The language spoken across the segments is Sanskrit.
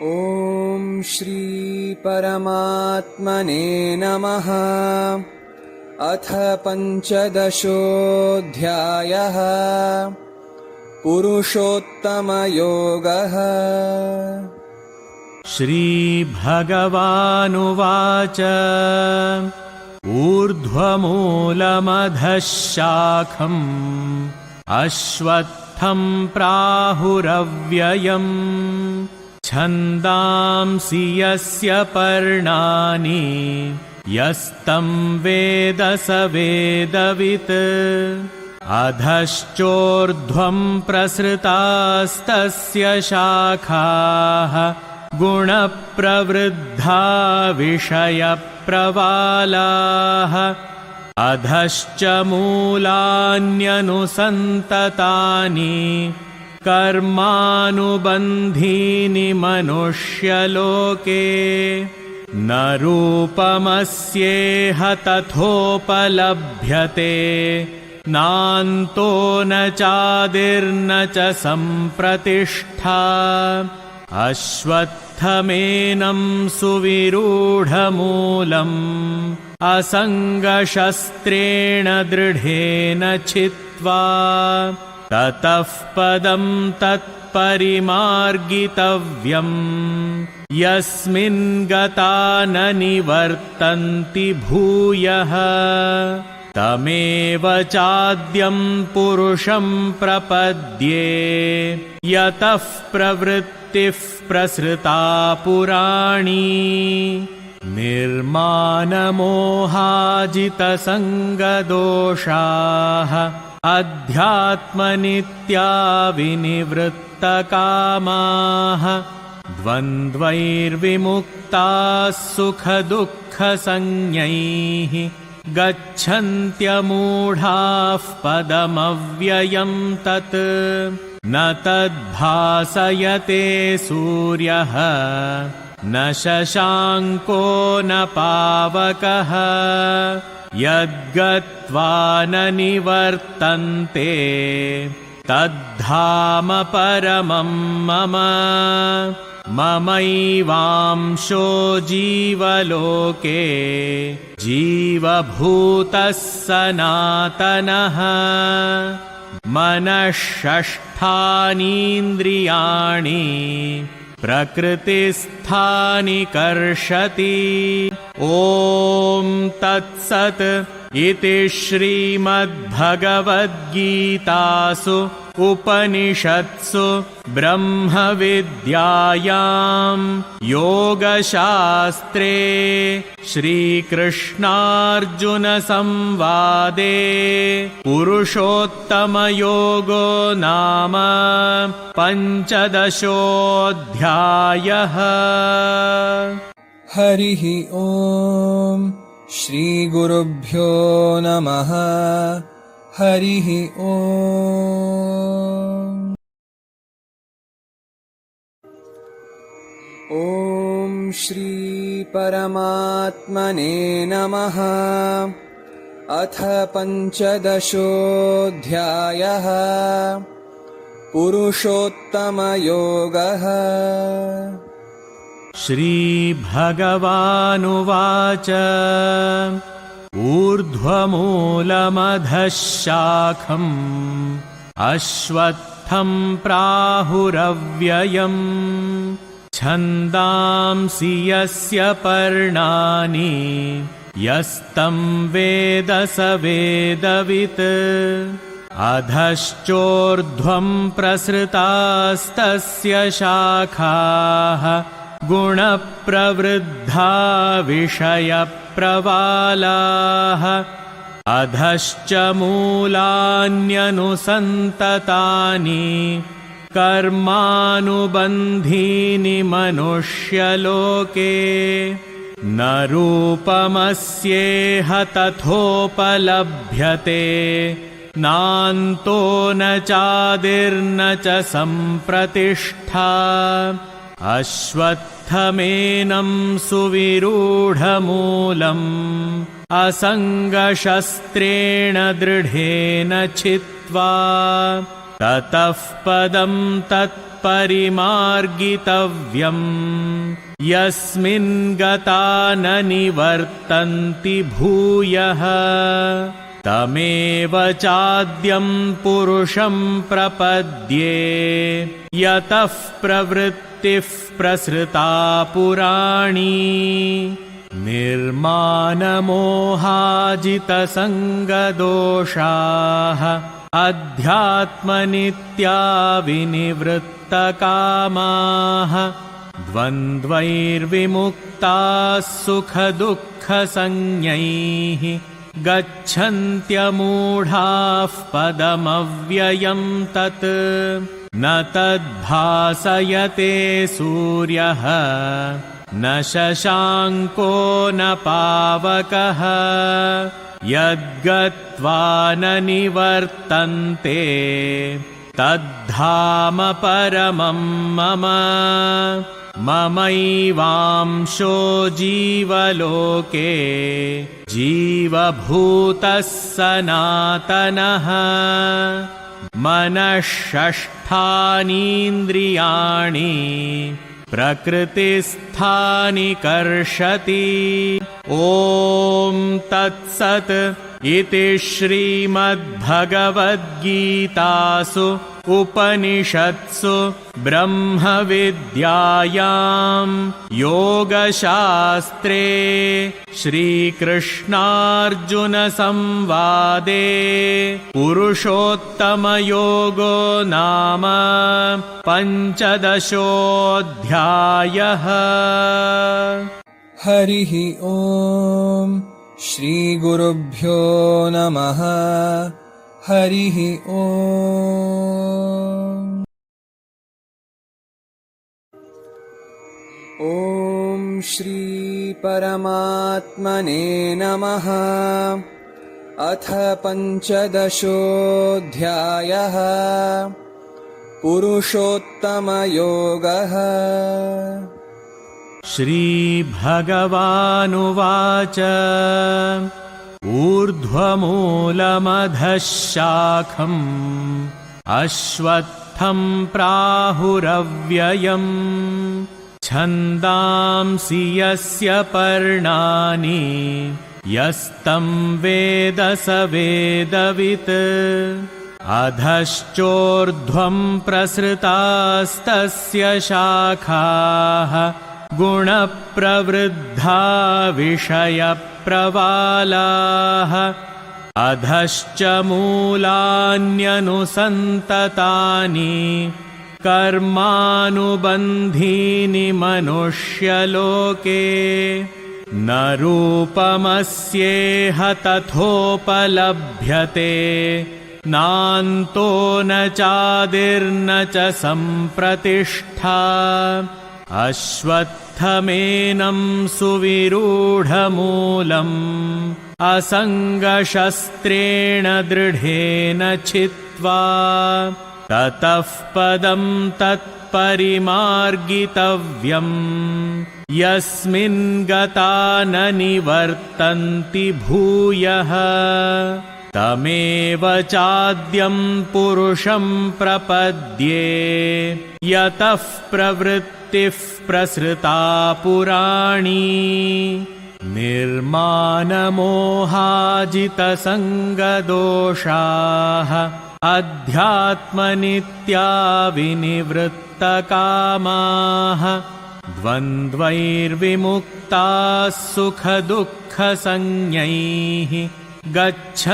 ॐ श्री परमात्मने नमः। अथ पञ्चदशोऽध्यायः। पुरुषोत्तमयोगः। श्रीभगवानुवाच ऊर्ध्वमूलमधः शाखम् अश्वत्थं प्राहुरव्ययम् छन्दांसि यस्य पर्णानि यस्तं वेद स वेदवित् अधश्चोर्ध्वं प्रसृतास्तस्य शाखाः गुणप्रवृद्धा विषयप्रवालाः अधश्च मूलान्यनुसन्ततानि कर्मानुबन्धीनि मनुष्यलोके न रूपमस्येह तथोपलभ्यते नान्तो न चादिर्न च सम्प्रतिष्ठा अश्वत्थमेनं सुविरूढमूलम् असङ्गशस्त्रेण दृढेन छित्त्वा ततः पदं तत्परिमार्गितव्यम् यस्मिन् गता न निवर्तन्ति भूयः तमेव चाद्यं पुरुषं प्रपद्ये यतः प्रवृत्तिः प्रसृता पुराणी निर्मानमोहाजितसङ्गदोषाः अध्यात्मनित्या विनिवृत्तकामाः द्वन्द्वैर्विमुक्ताः सुखदुःखसंज्ञैः गच्छन्त्यमूढाः पदमव्ययं तत् न तद्भासयते सूर्यः न शशाङ्को न पावकः यद्गत्वा न निवर्तन्ते तद्धाम परमं मम ममैवांशो जीवलोके जीवभूतः सनातनः मनः षष्ठानीन्द्रियाणि प्रकृतिस्थानि कर्षति। ॐ तत्सत् इति श्रीमद्भगवद्गीतासु उपनिषत्सु ब्रह्मविद्यायां योगशास्त्रे श्रीकृष्णार्जुनसंवादे पुरुषोत्तमयोगो नाम पञ्चदशोऽध्यायः। हरिः ॐ श्रीगुरुभ्यो नमः। हरिः ॐ। ॐ श्री परमात्मने नमः। अथ पञ्चदशोऽध्यायः। पुरुषोत्तमयोगः। श्रीभगवानुवाच ऊर्ध्वमूलमधः शाखम् अश्वत्थं प्राहुरव्ययम् छन्दांसि यस्य पर्णानि यस्तं वेद स वेदवित् अधश्चोर्ध्वं प्रसृतास्तस्य शाखाः गुणप्रवृद्धा विषयप्रवालाः अधश्च मूलान्यनुसन्ततानि कर्मानुबन्धीनि मनुष्यलोके न रूपमस्येह तथोपलभ्यते नान्तो न चादिर्न च सम्प्रतिष्ठा अश्वत्थमेनं सुविरूढमूलम् असङ्गशस्त्रेण दृढेन छित्त्वा ततः पदं तत् तत्परिमार्गितव्यम् यस्मिन् गता न निवर्तन्ति भूयः तमेव चाद्यं पुरुषं प्रपद्ये यतः प्रवृत्तिः प्रसृता पुराणी निर्मानमोहाजितसङ्गदोषाः अध्यात्मनित्या विनिवृत्तकामाः द्वन्द्वैर्विमुक्ताः सुखदुःखसंज्ञैः गच्छन्त्यमूढाः पदमव्ययं तत् न तद्भासयते सूर्यः न शशाङ्को न पावकः यद्गत्वा न निवर्तन्ते तद्धाम परमं मम ममैवांशो जीवलोके जीवभूतः सनातनः मनःषष्ठानीन्द्रियाणि प्रकृतिस्थानि कर्षति ॐ तत्सत् इति श्रीमद्भगवद्गीतासु उपनिषत्सु ब्रह्मविद्यायां योगशास्त्रे श्रीकृष्णार्जुनसंवादे पुरुषोत्तमयोगो नाम पञ्चदशोऽध्यायः। हरिः ॐ श्रीगुरुभ्यो नमः। हरिः ॐ ॐ श्री परमात्मने नमः। अथ पञ्चदशोऽध्यायः पुरुषोत्तमयोगः। श्रीभगवानुवाच ऊर्ध्वमूलमधः शाखम् अश्वत्थं प्राहुरव्ययम् छन्दांसि यस्य पर्णानि यस्तं वेद स वेदवित् अधश्चोर्ध्वं प्रसृतास्तस्य शाखाः गुणप्रवृद्धा विषयप्रवालाः अधश्च मूलान्यनुसन्ततानि कर्मानुबन्धीनि मनुष्यलोके न रूपमस्येह तथोपलभ्यते नान्तो न चादिर्न च सम्प्रतिष्ठा अश्वत्थमेनं सुविरूढमूलम् असङ्गशस्त्रेण दृढेन छित्त्वा ततः पदं तत्परिमार्गितव्यम् यस्मिन् गता न निवर्तन्ति भूयः तमेव चाद्यं पुरुषं प्रपद्ये यतः प्रवृत्तिः प्रसृता पुराणी निर्मानमोहाजितसङ्गदोषाः अध्यात्मनित्या विनिवृत्तकामाः द्वन्द्वैर्विमुक्ताः सुखदुःखसंज्ञैः गच्छन्त्यमूढाः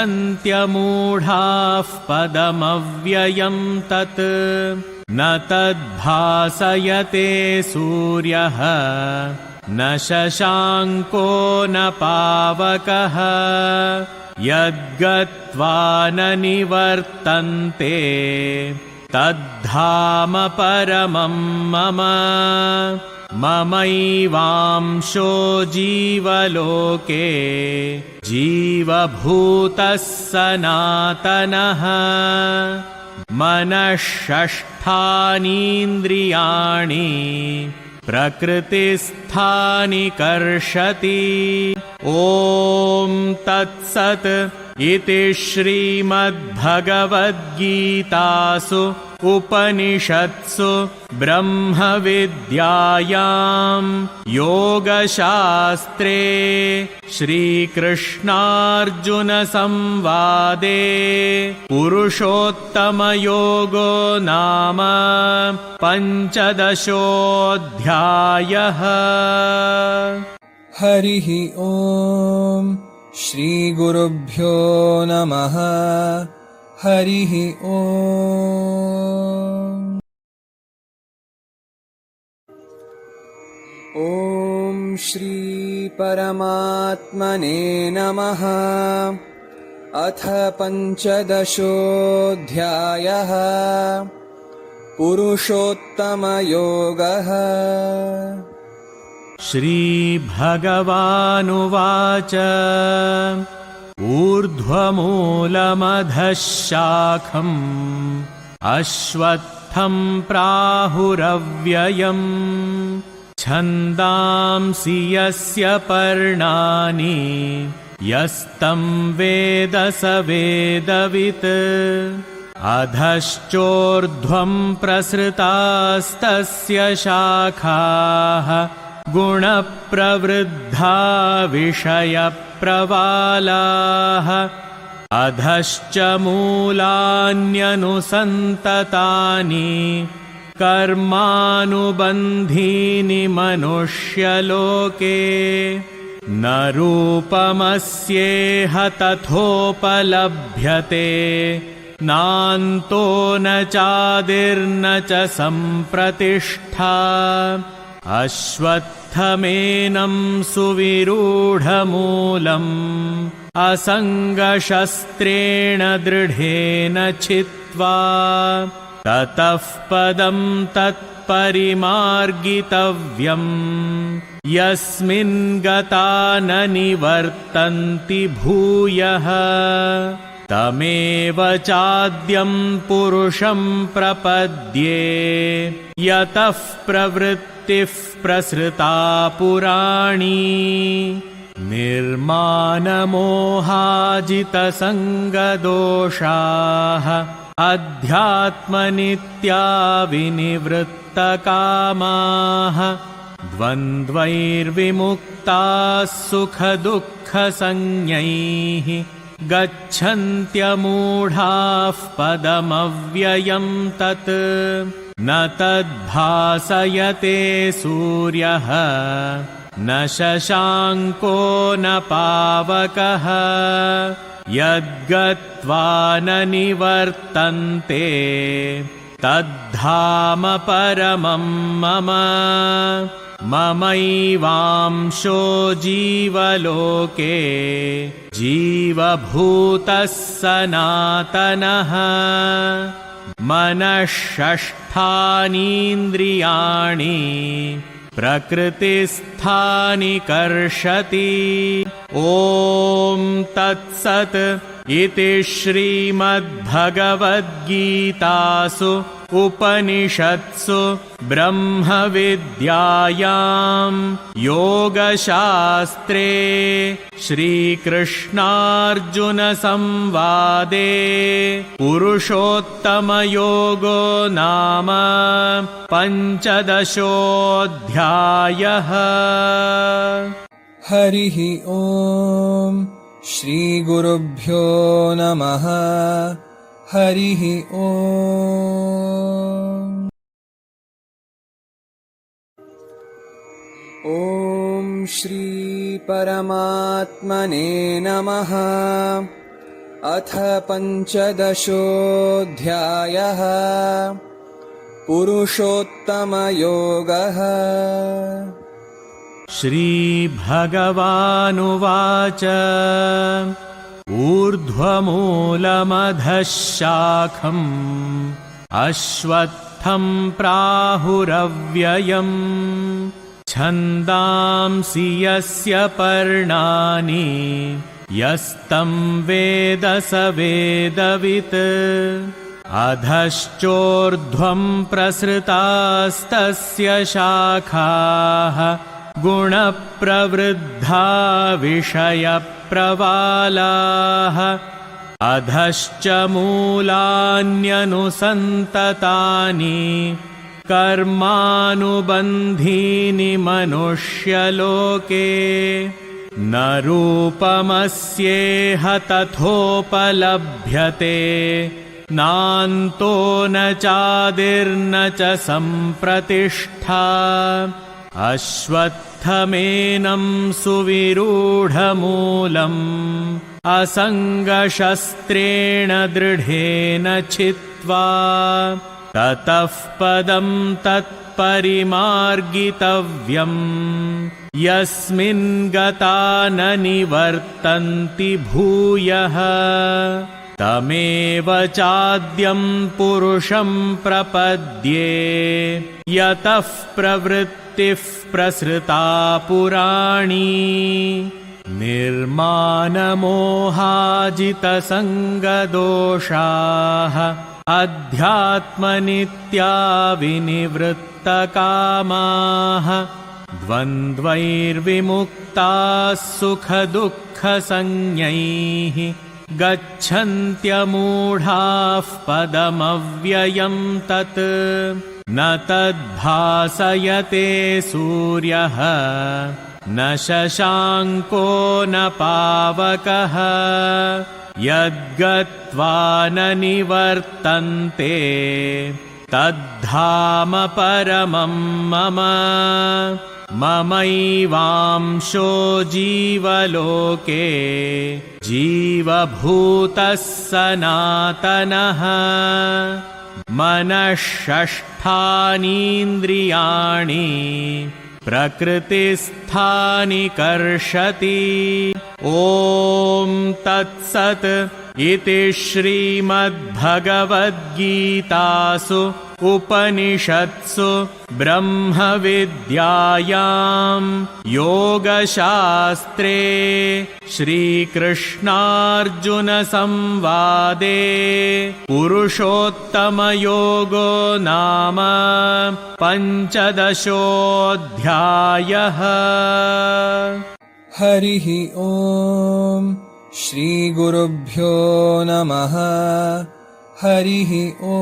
पदमव्ययं तत् न तद्भासयते सूर्यः न शशाङ्को न पावकः यद्गत्वा न निवर्तन्ते तद्धाम परमं मम ममैवांशो जीवलोके जीवभूतः सनातनः मनःषष्ठानीन्द्रियाणि प्रकृतिस्थानि कर्षति ॐ तत्सत् इति श्रीमद्भगवद्गीतासु उपनिषत्सु ब्रह्मविद्यायां योगशास्त्रे श्रीकृष्णार्जुनसंवादे पुरुषोत्तमयोगो नाम पञ्चदशोऽध्यायः। हरिः ओम् श्रीगुरुभ्यो नमः। हरिः ओम्। ॐ श्री परमात्मने नमः। अथ पञ्चदशोऽध्यायः। पुरुषोत्तमयोगः। श्रीभगवानुवाच ऊर्ध्वमूलमधः शाखम् अश्वत्थं प्राहुरव्ययम् छन्दांसि यस्य पर्णानि यस्तं वेद स वेदवित् अधश्चोर्ध्वं प्रसृतास्तस्य शाखाः गुणप्रवृद्धा विषयप्रवालाः अधश्च मूलान्यनुसन्ततानि कर्मानुबन्धीनि मनुष्यलोके न रूपमस्येह तथोपलभ्यते नान्तो न चादिर्न च सम्प्रतिष्ठा अश्वत्थमेनं सुविरूढमूलम् असङ्गशस्त्रेण दृढेन छित्त्वा ततः पदं तत्परिमार्गितव्यम् यस्मिन् गता न निवर्तन्ति भूयः तमेव चाद्यं पुरुषं प्रपद्ये यतः प्रवृत्तिः प्रसृता पुराणी निर्मानमोहाजितसङ्गदोषाः अध्यात्मनित्या विनिवृत्तकामाः द्वन्द्वैर्विमुक्ताः सुखदुःखसंज्ञैः गच्छन्त्यमूढाः पदमव्ययं तत् न तद्भासयते सूर्यः न शशाङ्को न पावकः यद्गत्वा न निवर्तन्ते तद्धाम परमं मम ममैवांशो जीवलोके जीवभूतः सनातनः मनःषष्ठानीन्द्रियाणि प्रकृतिस्थानि कर्षति ॐ तत्सत् इति श्रीमद्भगवद्गीतासु उपनिषत्सु ब्रह्मविद्यायां योगशास्त्रे श्रीकृष्णार्जुनसंवादे पुरुषोत्तमयोगो नाम पञ्चदशोऽध्यायः। हरिः ओम् श्रीगुरुभ्यो नमः। हरिः ओम्। ॐ श्री परमात्मने नमः। अथ पञ्चदशोऽध्यायः। पुरुषोत्तमयोगः। श्रीभगवानुवाच ऊर्ध्वमूलमधः शाखम् अश्वत्थं प्राहुरव्ययम् छन्दांसि यस्य पर्णानि यस्तं वेद स वेदवित् अधश्चोर्ध्वं प्रसृतास्तस्य शाखाः गुणप्रवृद्धा विषयप्रवालाः प्रवालाः अधश्च मूलान्यनुसन्ततानि कर्मानुबन्धीनि मनुष्यलोके न रूपमस्येह तथोपलभ्यते नान्तो न चादिर्न च सम्प्रतिष्ठा अश्वत्थमेनं सुविरूढमूलम् असङ्गशस्त्रेण दृढेन छित्त्वा ततः पदं तत्परिमार्गितव्यम् यस्मिन् गता न निवर्तन्ति भूयः तमेव चाद्यं पुरुषं प्रपद्ये यतः प्रवृत्तिः प्रसृता पुराणी निर्मानमोहाजितसङ्गदोषाः अध्यात्मनित्या विनिवृत्तकामाः द्वन्द्वैर्विमुक्ताः सुखदुःखसंज्ञैः गच्छन्त्यमूढाः पदमव्ययं तत् न तद्भासयते सूर्यः न शशाङ्को न पावकः यद्गत्वा न निवर्तन्ते तद्धाम परमं मम ममैवांशो जीवलोके जीवभूतः सनातनः मनःषष्ठानीन्द्रियाणि प्रकृतिस्थानि कर्षति ॐ तत्सत् इति श्रीमद्भगवद्गीतासु उपनिषत्सु ब्रह्मविद्यायां योगशास्त्रे श्रीकृष्णार्जुनसंवादे पुरुषोत्तमयोगो नाम पञ्चदशोऽध्यायः। हरिः ॐ श्रीगुरुभ्यो नमः। हरिः ॐ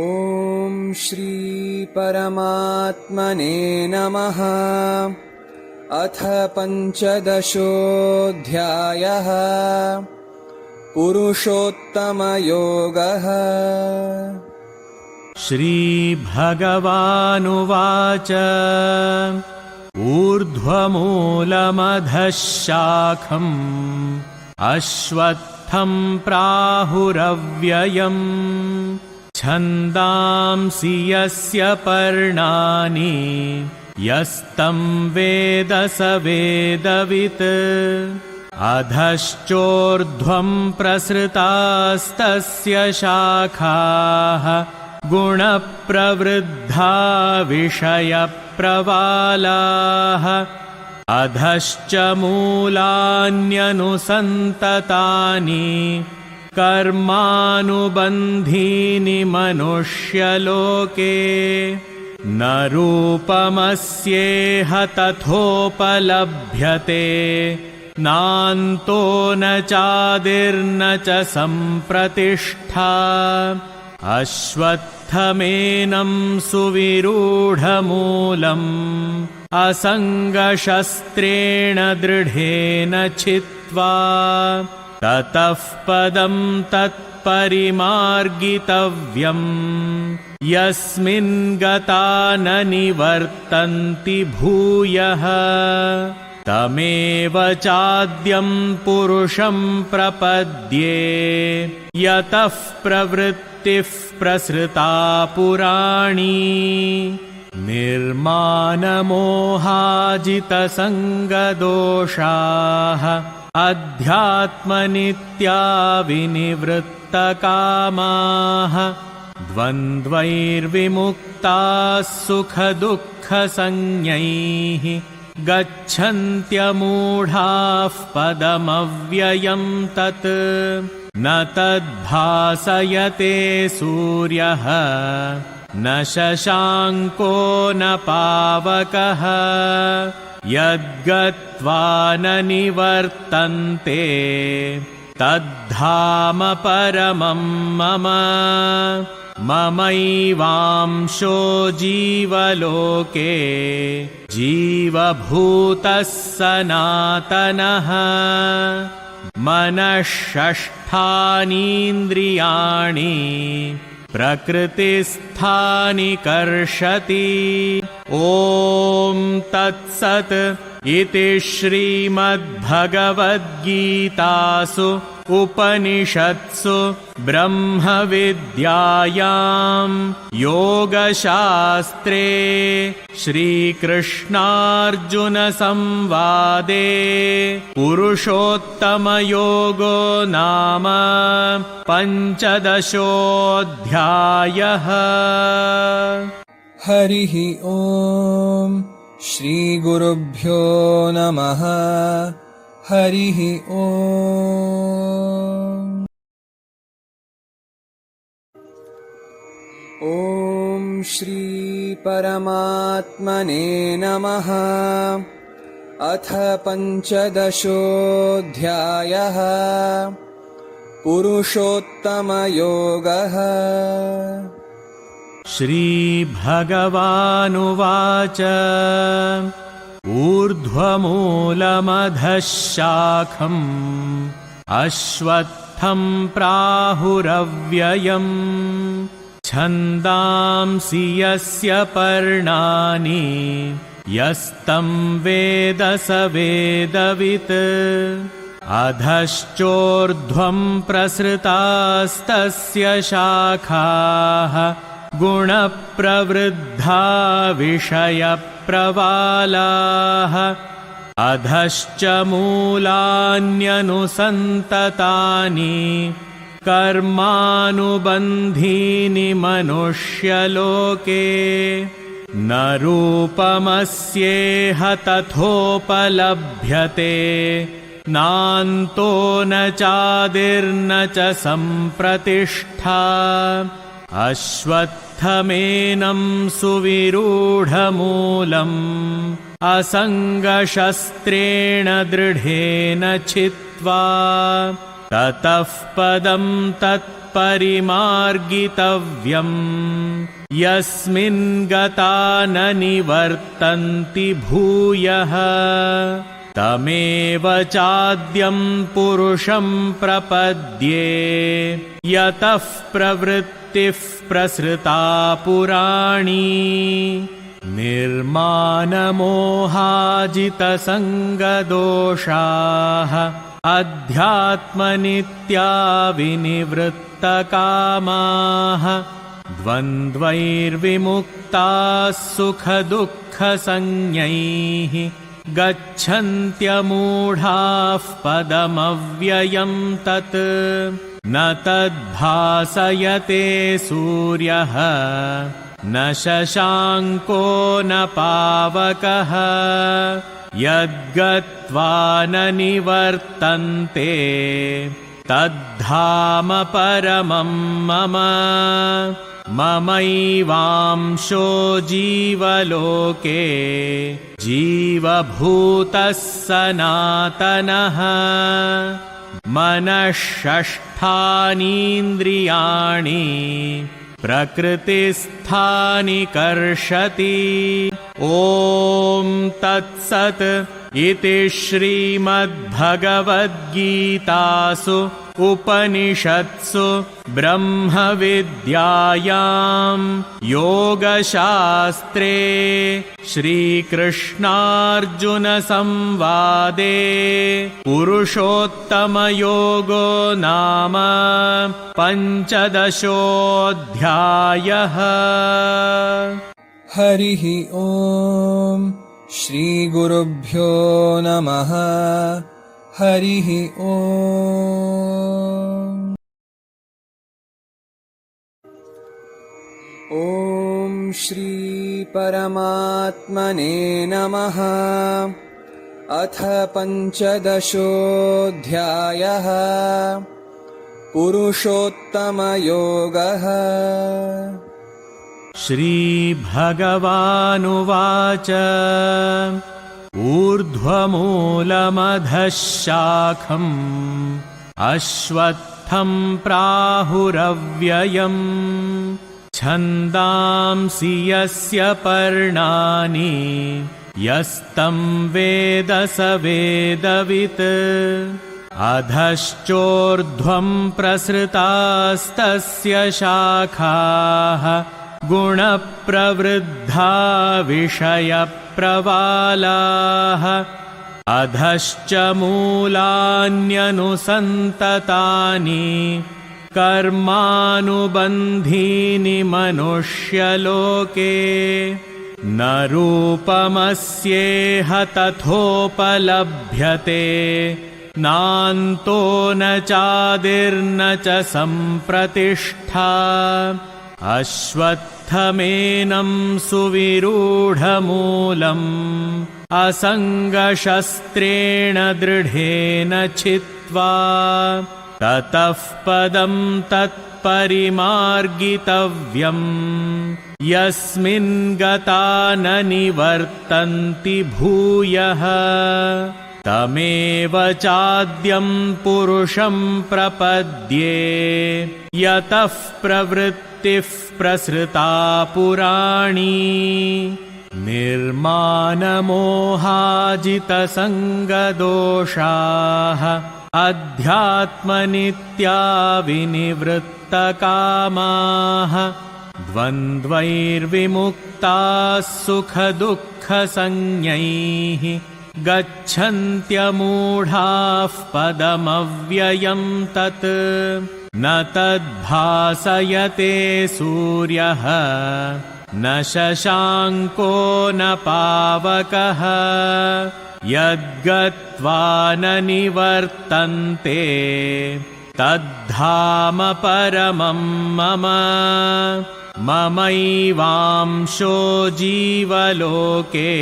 ॐ श्री परमात्मने नमः। अथ पञ्चदशोऽध्यायः पुरुषोत्तमयोगः। श्रीभगवानुवाच ऊर्ध्वमूलमधः शाखम् अश्वत्थं प्राहुरव्ययम् छन्दांसि यस्य पर्णानि यस्तं वेद स वेदवित् अधश्चोर्ध्वं प्रसृतास्तस्य शाखाः गुणप्रवृद्धा विषयप्रवालाः अधश्च मूलान्यनुसन्ततानि कर्मानुबन्धीनि मनुष्यलोके न रूपमस्येह तथोपलभ्यते नान्तो न चादिर्न च सम्प्रतिष्ठा अश्वत्थमेनं सुविरूढमूलम् असङ्गशस्त्रेण दृढेन छित्त्वा ततः पदं तत्परिमार्गितव्यम् यस्मिन् गता न निवर्तन्ति भूयः तमेव चाद्यं पुरुषं प्रपद्ये यतः प्रवृत्तिः प्रसृता पुराणी निर्मानमोहाजितसङ्गदोषाः अध्यात्मनित्या विनिवृत्तकामाः द्वन्द्वैर्विमुक्ताः सुखदुःखसंज्ञैः गच्छन्त्यमूढाः पदमव्ययं तत् न तद्भासयते सूर्यः न शशाङ्को न पावकः यद्गत्वा न निवर्तन्ते तद्धाम परमं मम ममैवांशो जीवलोके जीवभूतः सनातनः मनःषष्ठानीन्द्रियाणि प्रकृतिस्थानि कर्षति ॐ तत्सत् इति श्रीमद्भगवद्गीतासु उपनिषत्सु ब्रह्मविद्यायां योगशास्त्रे श्रीकृष्णार्जुनसंवादे पुरुषोत्तमयोगो नाम पञ्चदशोऽध्यायः। हरिः ॐ श्रीगुरुभ्यो नमः। हरिः ॐ ॐ श्री परमात्मने नमः। अथ पञ्चदशोऽध्यायः पुरुषोत्तमयोगः। श्रीभगवानुवाच ऊर्ध्वमूलमधः शाखम् अश्वत्थं प्राहुरव्ययम् छन्दांसि यस्य पर्णानि यस्तं वेद स वेदवित् अधश्चोर्ध्वं प्रसृतास्तस्य शाखाः गुणप्रवृद्धा विषयप्रवालाः अधश्च मूलान्यनुसन्ततानि कर्मानुबन्धीनि मनुष्यलोके न रूपमस्येह तथोपलभ्यते नान्तो न चादिर्न च सम्प्रतिष्ठा अश्वत्थमेनं सुविरूढमूलम् असङ्गशस्त्रेण दृढेन छित्त्वा ततः पदं तत्परिमार्गितव्यम् यस्मिन् गता न निवर्तन्ति भूयः तमेव चाद्यं पुरुषं प्रपद्ये यतः प्रवृत्तिः प्रसृता पुराणी निर्मानमोहाजितसङ्गदोषाः अध्यात्मनित्या विनिवृत्तकामाः द्वन्द्वैर्विमुक्ताः सुखदुःखसंज्ञैः गच्छन्त्यमूढाः पदमव्ययं तत् न तद्भासयते सूर्यः न शशाङ्को न पावकः यद्गत्वा न निवर्तन्ते तद्धाम परमं मम ममैवांशो जीवलोके जीवभूतः सनातनः मनःषष्ठानीन्द्रियाणि प्रकृतिस्थानि कर्षति ॐ तत्सत् इति श्रीमद्भगवद्गीतासु उपनिषत्सु ब्रह्मविद्यायां योगशास्त्रे श्रीकृष्णार्जुनसंवादे पुरुषोत्तमयोगो नाम पञ्चदशोऽध्यायः। हरिः ॐ श्रीगुरुभ्यो नमः। हरिः ॐ ॐ श्री परमात्मने नमः। अथ पञ्चदशोऽध्यायः पुरुषोत्तमयोगः। श्रीभगवानुवाच ऊर्ध्वमूलमधः शाखम् अश्वत्थं प्राहुरव्ययम् छन्दांसि यस्य पर्णानि यस्तं वेद स वेदवित् अधश्चोर्ध्वं प्रसृतास्तस्य शाखाः गुणप्रवृद्धा विषयप्रवालाः अधश्च मूलान्यनुसन्ततानि कर्मानुबन्धीनि मनुष्यलोके न रूपमस्येह तथोपलभ्यते नान्तो न चादिर्न च सम्प्रतिष्ठा अश्वत्थमेनं सुविरूढमूलम् असङ्गशस्त्रेण दृढेन छित्त्वा ततः पदं तत्परिमार्गितव्यम् यस्मिन् गता न निवर्तन्ति भूयः तमेव चाद्यं पुरुषं प्रपद्ये यतः प्रवृत्तिः प्रसृता पुराणी निर्मानमोहाजितसङ्गदोषाः अध्यात्मनित्या विनिवृत्तकामाः द्वन्द्वैर्विमुक्ताः सुखदुःखसंज्ञैः गच्छन्त्यमूढाः पदमव्ययं तत् न तद्भासयते सूर्यः न शशाङ्को न पावकः यद्गत्वा न निवर्तन्ते तद्धाम परमं मम ममैवांशो जीवलोके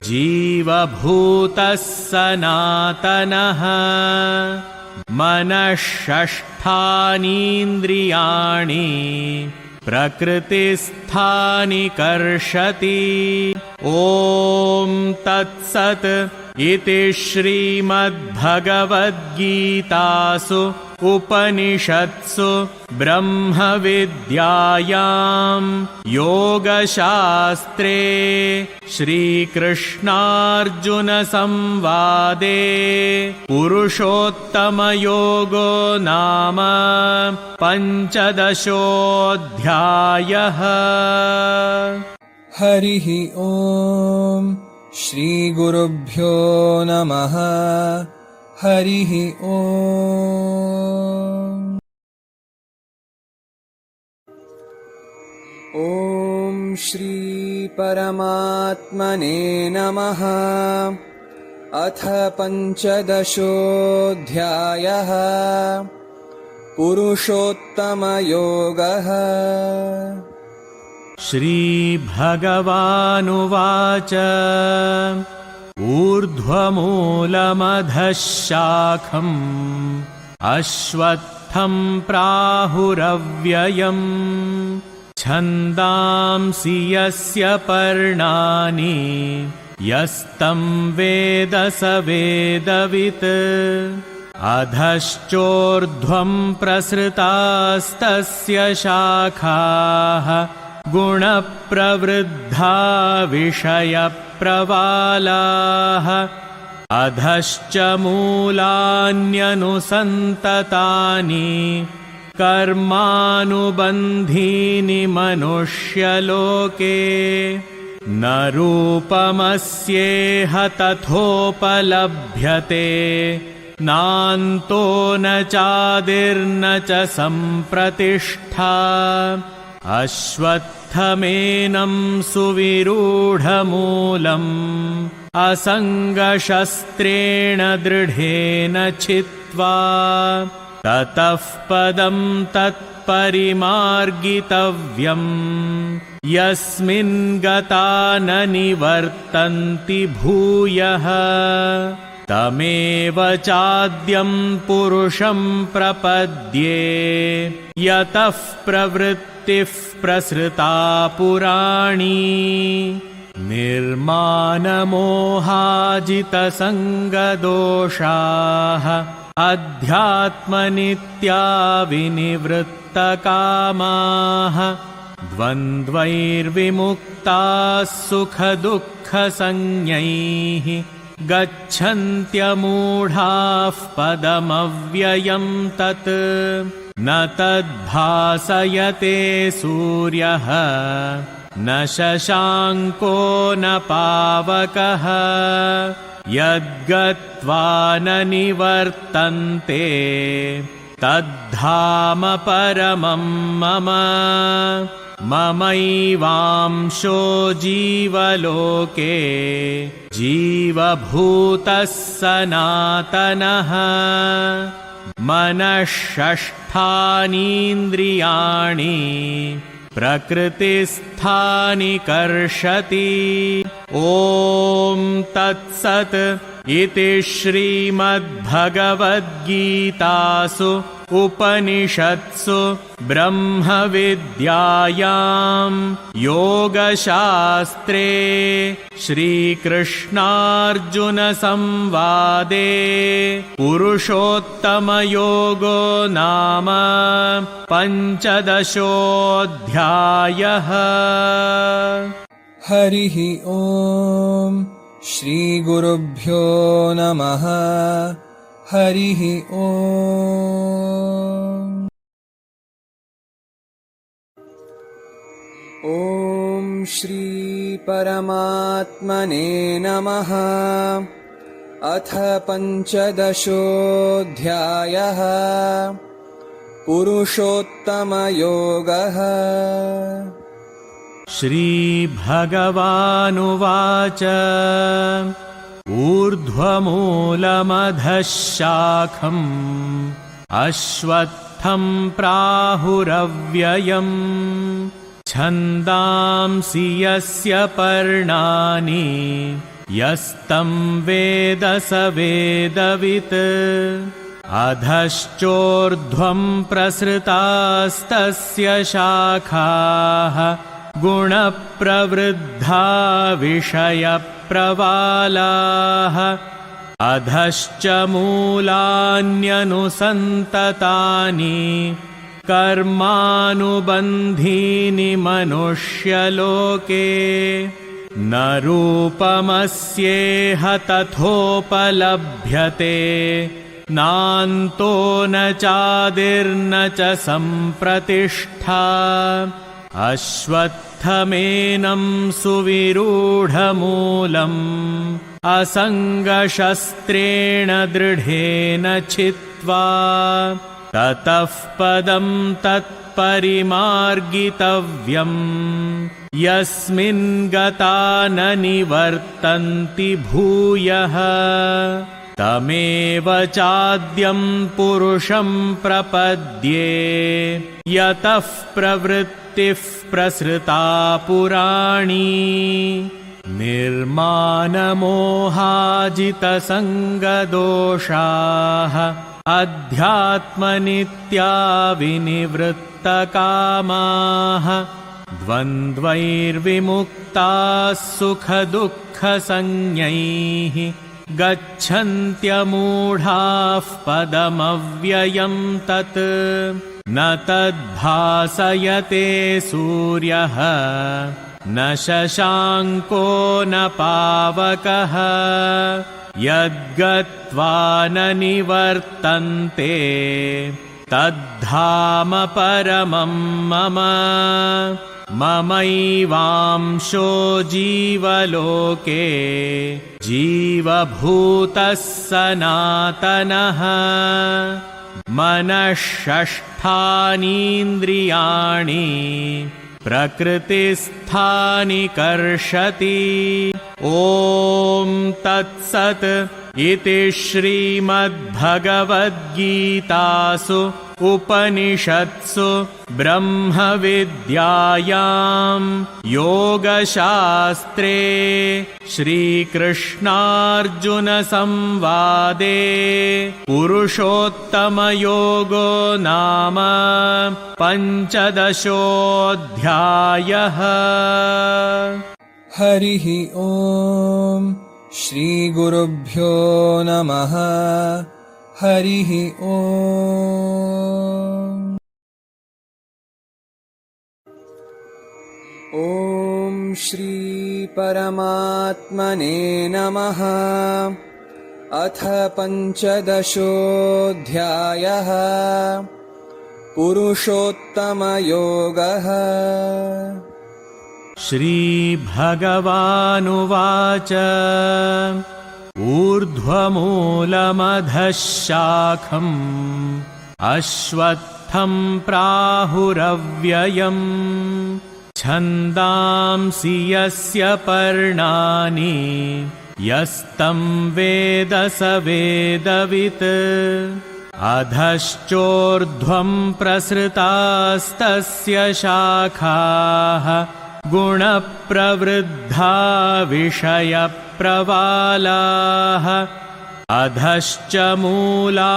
जीवभूतः सनातनः मनःषष्ठानीन्द्रियाणि प्रकृतिस्थानि कर्षति ॐ तत्सत् इति श्रीमद्भगवद्गीतासु उपनिषत्सु ब्रह्मविद्यायां योगशास्त्रे श्रीकृष्णार्जुनसंवादे पुरुषोत्तमयोगो नाम पञ्चदशोऽध्यायः। हरिः ॐ श्रीगुरुभ्यो नमः। हरिः ॐ। ॐ श्री परमात्मने नमः। अथ पञ्चदशोऽध्यायः। पुरुषोत्तमयोगः। श्रीभगवानुवाच ऊर्ध्वमूलमधः शाखम् अश्वत्थं प्राहुरव्ययम् छन्दांसि यस्य पर्णानि यस्तं वेद स वेदवित् अधश्चोर्ध्वं प्रसृतास्तस्य शाखाः गुणप्रवृद्धा विषयप्रवालाः अधश्च मूलान्यनुसन्ततानि कर्मानुबन्धीनि मनुष्यलोके न रूपमस्येह तथोपलभ्यते नान्तो न चादिर्न च सम्प्रतिष्ठा अश्वत्थमेनं सुविरूढमूलम् असङ्गशस्त्रेण दृढेन छित्त्वा ततः पदं तत्परिमार्गितव्यम् यस्मिन् गता न निवर्तन्ति भूयः तमेव चाद्यं पुरुषं प्रपद्ये यतः प्रवृत्तिः प्रसृता पुराणी निर्मानमोहाजितसङ्गदोषाः अध्यात्मनित्या विनिवृत्तकामाः द्वन्द्वैर्विमुक्ताः सुखदुःखसंज्ञैः गच्छन्त्यमूढाः पदमव्ययं तत् न तद्भासयते सूर्यः न शशाङ्को न पावकः यद्गत्वा न निवर्तन्ते तद्धाम परमं मम ममैवांशो जीवलोके जीवभूतः सनातनः मनःषष्ठानीन्द्रियाणि प्रकृतिस्थानि कर्षति ॐ तत्सत् इति श्रीमद्भगवद्गीतासु उपनिषत्सु ब्रह्मविद्यायां योगशास्त्रे श्रीकृष्णार्जुनसंवादे पुरुषोत्तमयोगो नाम पञ्चदशोऽध्यायः। हरिः ॐ श्रीगुरुभ्यो नमः। हरिः ॐ ॐ श्री परमात्मने नमः। अथ पञ्चदशोऽध्यायः पुरुषोत्तमयोगः। श्रीभगवानुवाच ऊर्ध्वमूलमधः शाखम् अश्वत्थं प्राहुरव्ययम् छन्दांसि यस्य पर्णानि यस्तं वेद स वेदवित् अधश्चोर्ध्वं प्रसृतास्तस्य शाखाः गुणप्रवृद्धा विषयप्रवालाः अधश्च मूलान्यनुसन्ततानि कर्मानुबन्धीनि मनुष्यलोके न रूपमस्येह तथोपलभ्यते नान्तो न चादिर्न च सम्प्रतिष्ठा अश्वत्थमेनं सुविरूढमूलम् असङ्गशस्त्रेण दृढेन छित्त्वा ततः पदं तत्परिमार्गितव्यम् यस्मिन् गता न निवर्तन्ति भूयः तमेव चाद्यं पुरुषं प्रपद्ये यतः प्रवृत्तिः प्रसृता पुराणी निर्मानमोहाजितसङ्गदोषाः अध्यात्मनित्या विनिवृत्तकामाः द्वन्द्वैर्विमुक्ताः सुखदुःखसंज्ञैः गच्छन्त्यमूढाः पदमव्ययं तत् न तद्भासयते सूर्यः न शशाङ्को न पावकः यद्गत्वा न निवर्तन्ते तद्धाम परमं मम ममैवांशो जीवलोके जीवभूतः सनातनः मनःषष्ठानीन्द्रियाणि प्रकृतिस्थानि कर्षति ॐ तत्सत् इति श्रीमद्भगवद्गीतासु उपनिषत्सु ब्रह्मविद्यायां योगशास्त्रे श्रीकृष्णार्जुनसंवादे पुरुषोत्तमयोगो नाम पञ्चदशोऽध्यायः। हरिः ओम् श्रीगुरुभ्यो नमः। हरिः ओम्। ॐ श्री परमात्मने नमः। अथ पञ्चदशोऽध्यायः। पुरुषोत्तमयोगः। श्रीभगवानुवाच ऊर्ध्वमूलमधः शाखम् अश्वत्थं प्राहुरव्ययम् छन्दांसि यस्य पर्णानि यस्तं वेद स वेदवित् अधश्चोर्ध्वं प्रसृतास्तस्य शाखाः गुणप्रवृद्धा विषयप्रवालाः अधश्च मूलान्यनुसन्ततानि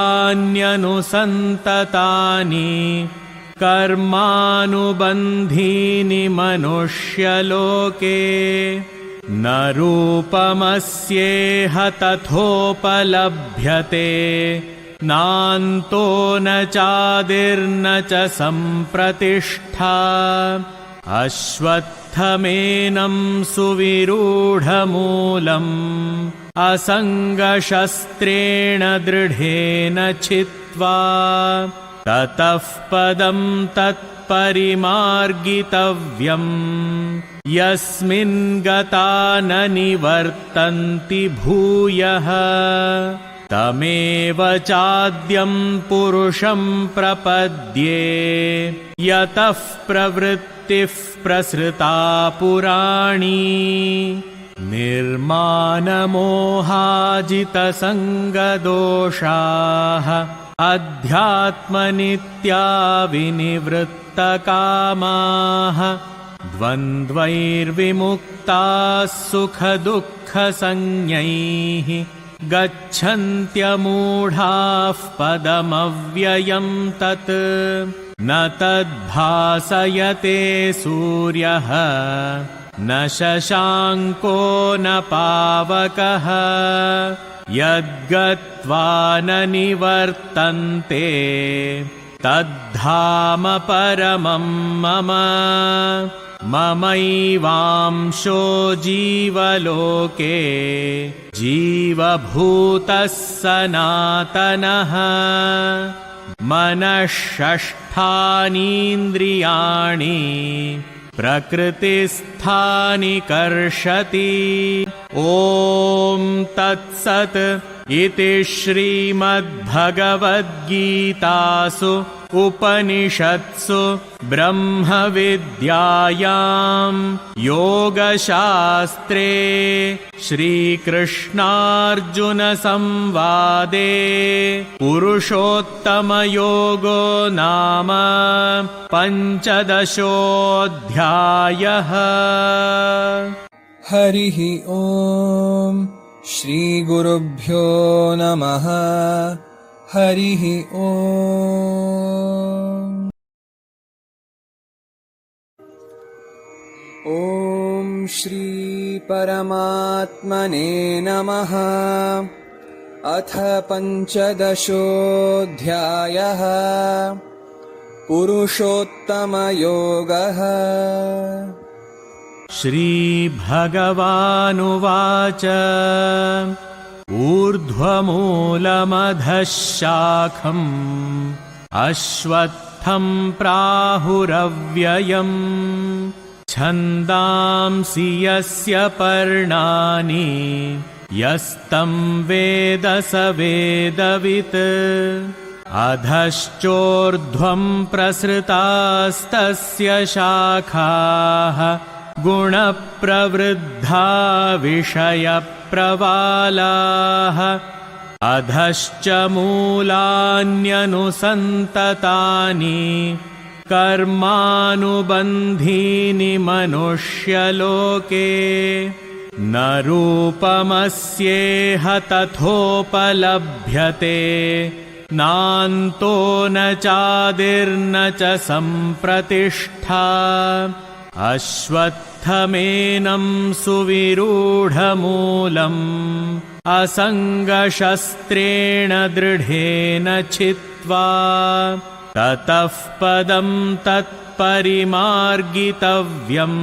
कर्मानुबन्धीनि मनुष्यलोके न रूपमस्येह तथोपलभ्यते नान्तो न चादिर्न च सम्प्रतिष्ठा अश्वत्थमेनं सुविरूढमूलम् असङ्गशस्त्रेण दृढेन छित्त्वा ततः पदं तत्परिमार्गितव्यम् यस्मिन् गता न निवर्तन्ति भूयः तमेव चाद्यं पुरुषं प्रपद्ये यतः प्रवृत्तिः प्रसृता पुराणी निर्मानमोहाजितसङ्गदोषाः अध्यात्मनित्या विनिवृत्तकामाः द्वन्द्वैर्विमुक्ताः सुखदुःखसंज्ञैः गच्छन्त्यमूढाः पदमव्ययं तत् न तद्भासयते सूर्यः न शशाङ्को न पावकः यद्गत्वा न निवर्तन्ते तद्धाम परमं मम ममैवांशो जीवलोके जीवभूतः सनातनः मनःषष्ठानीन्द्रियाणि प्रकृतिस्थानि कर्षति ॐ तत्सत् इति श्रीमद्भगवद्गीतासु उपनिषत्सु ब्रह्मविद्यायां योगशास्त्रे श्रीकृष्णार्जुनसंवादे पुरुषोत्तमयोगो नाम पञ्चदशोऽध्यायः। हरिः ओम् श्रीगुरुभ्यो नमः। हरिः ओम्। ॐ श्री परमात्मने नमः। अथ पञ्चदशोऽध्यायः। पुरुषोत्तमयोगः। श्रीभगवानुवाच ऊर्ध्वमूलमधः शाखम् अश्वत्थं प्राहुरव्ययम् छन्दांसि यस्य पर्णानि यस्तं वेद स वेदवित् अधश्चोर्ध्वं प्रसृतास्तस्य शाखाः गुणप्रवृद्धा विषयप्रवालाः प्रवालाः अधश्च मूलान्यनुसन्ततानि कर्मानुबन्धीनि मनुष्यलोके न रूपमस्येह तथोपलभ्यते नान्तो न चादिर्न च सम्प्रतिष्ठा अश्वत्थमेनं सुविरूढमूलम् असङ्गशस्त्रेण दृढेन छित्त्वा ततः पदं तत्परिमार्गितव्यम्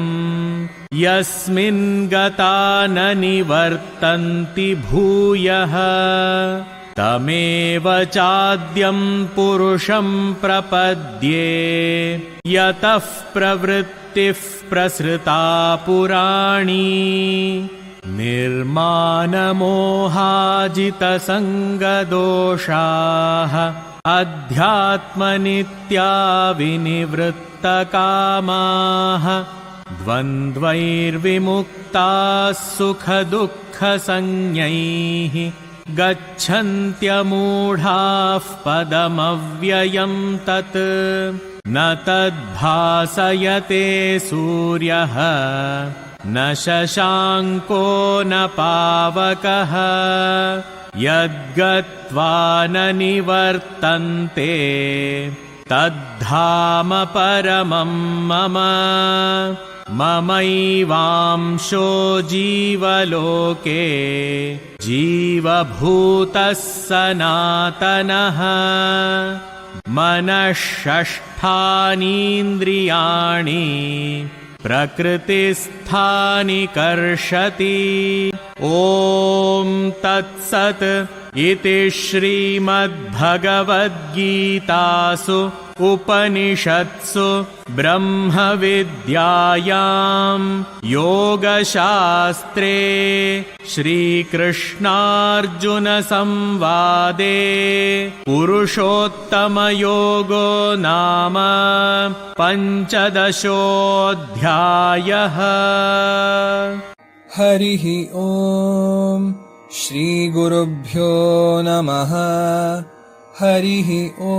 यस्मिन् गता न निवर्तन्ति भूयः तमेव चाद्यं पुरुषं प्रपद्ये यतः प्रवृत्तिः प्रसृता पुराणी निर्मानमोहाजितसङ्गदोषाः अध्यात्मनित्या विनिवृत्तकामाः द्वन्द्वैर्विमुक्ताः सुखदुःखसंज्ञैः गच्छन्त्यमूढाः पदमव्ययं तत् न तद्भासयते सूर्यः न शशाङ्को न पावकः यद्गत्वा न निवर्तन्ते तद्धाम परमं मम ममैवांशो जीवलोके जीवभूतः सनातनः मनःषष्ठानीन्द्रियाणि प्रकृतिस्थानि कर्षति ॐ तत्सत् इति श्रीमद्भगवद्गीतासु उपनिषत्सु ब्रह्मविद्यायां योगशास्त्रे श्रीकृष्णार्जुनसंवादे पुरुषोत्तमयोगो नाम पञ्चदशोऽध्यायः। हरिः ॐ श्रीगुरुभ्यो नमः। हरिः ॐ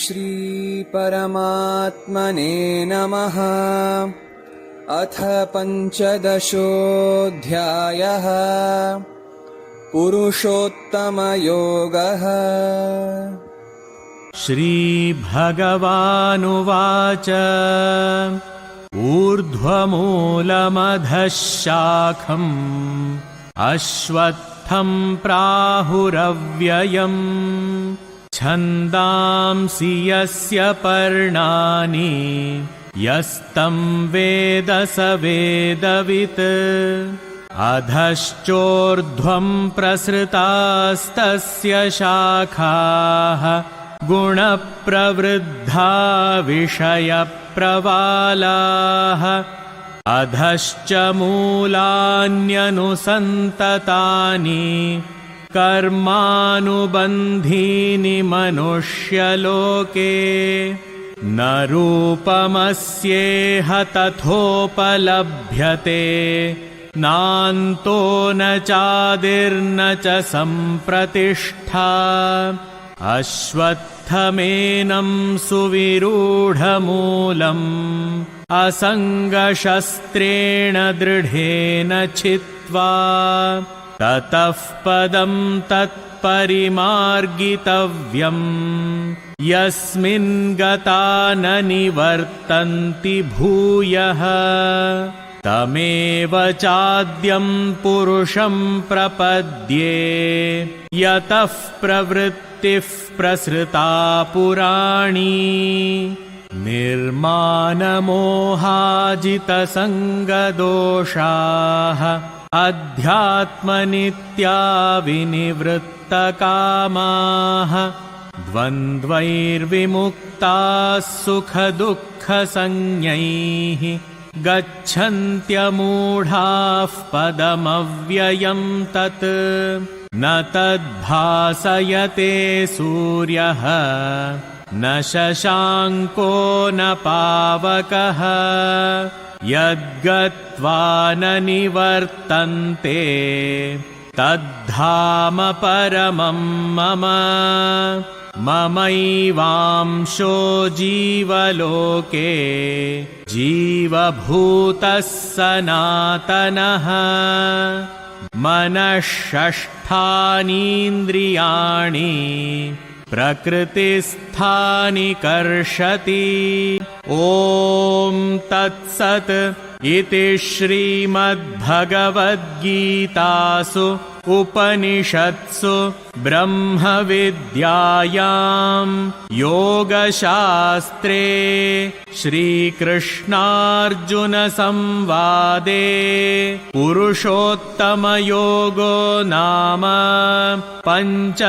श्री परमात्मने नमः। अथ पञ्चदशोऽध्यायः पुरुषोत्तमयोगः। श्रीभगवानुवाच ऊर्ध्वमूलमधः शाखम् अश्वत्थं प्राहुरव्ययम् छन्दांसि यस्य पर्णानि यस्तं वेद स वेदवित् अधश्चोर्ध्वं प्रसृतास्तस्य शाखाः गुणप्रवृद्धा विषयप्रवालाः अधश्च मूलान्यनुसन्ततानि कर्मानुबन्धीनि मनुष्यलोके न रूपमस्येह तथोपलभ्यते नान्तो न चादिर्न च सम्प्रतिष्ठा अश्वत्थमेनं सुविरूढमूलम् असङ्गशस्त्रेण दृढेन छित्त्वा ततः पदं तत्परिमार्गितव्यम् यस्मिन् गता न निवर्तन्ति भूयः तमेव चाद्यं पुरुषं प्रपद्ये यतः प्रवृत्तिः प्रसृता पुराणी निर्मानमोहाजितसङ्गदोषाः अध्यात्मनित्या विनिवृत्तकामाः द्वन्द्वैर्विमुक्ताः सुखदुःखसंज्ञैः गच्छन्त्यमूढाः पदमव्ययं तत् न तद्भासयते सूर्यः न शशाङ्को न पावकः यद्गत्वा न निवर्तन्ते तद्धाम परमं मम ममैवांशो जीवलोके जीवभूतः सनातनः मनःषष्ठानीन्द्रियाणि प्रकृतिस्थानि कर्षति ॐ तत्सत् इति श्रीमद्भगवद्गीतासु उपनिषत्सु ब्रह्मविद्यायां योगशास्त्रे श्रीकृष्णार्जुनसंवादे पुरुषोत्तमयोगो नाम पञ्चदशोऽध्यायः।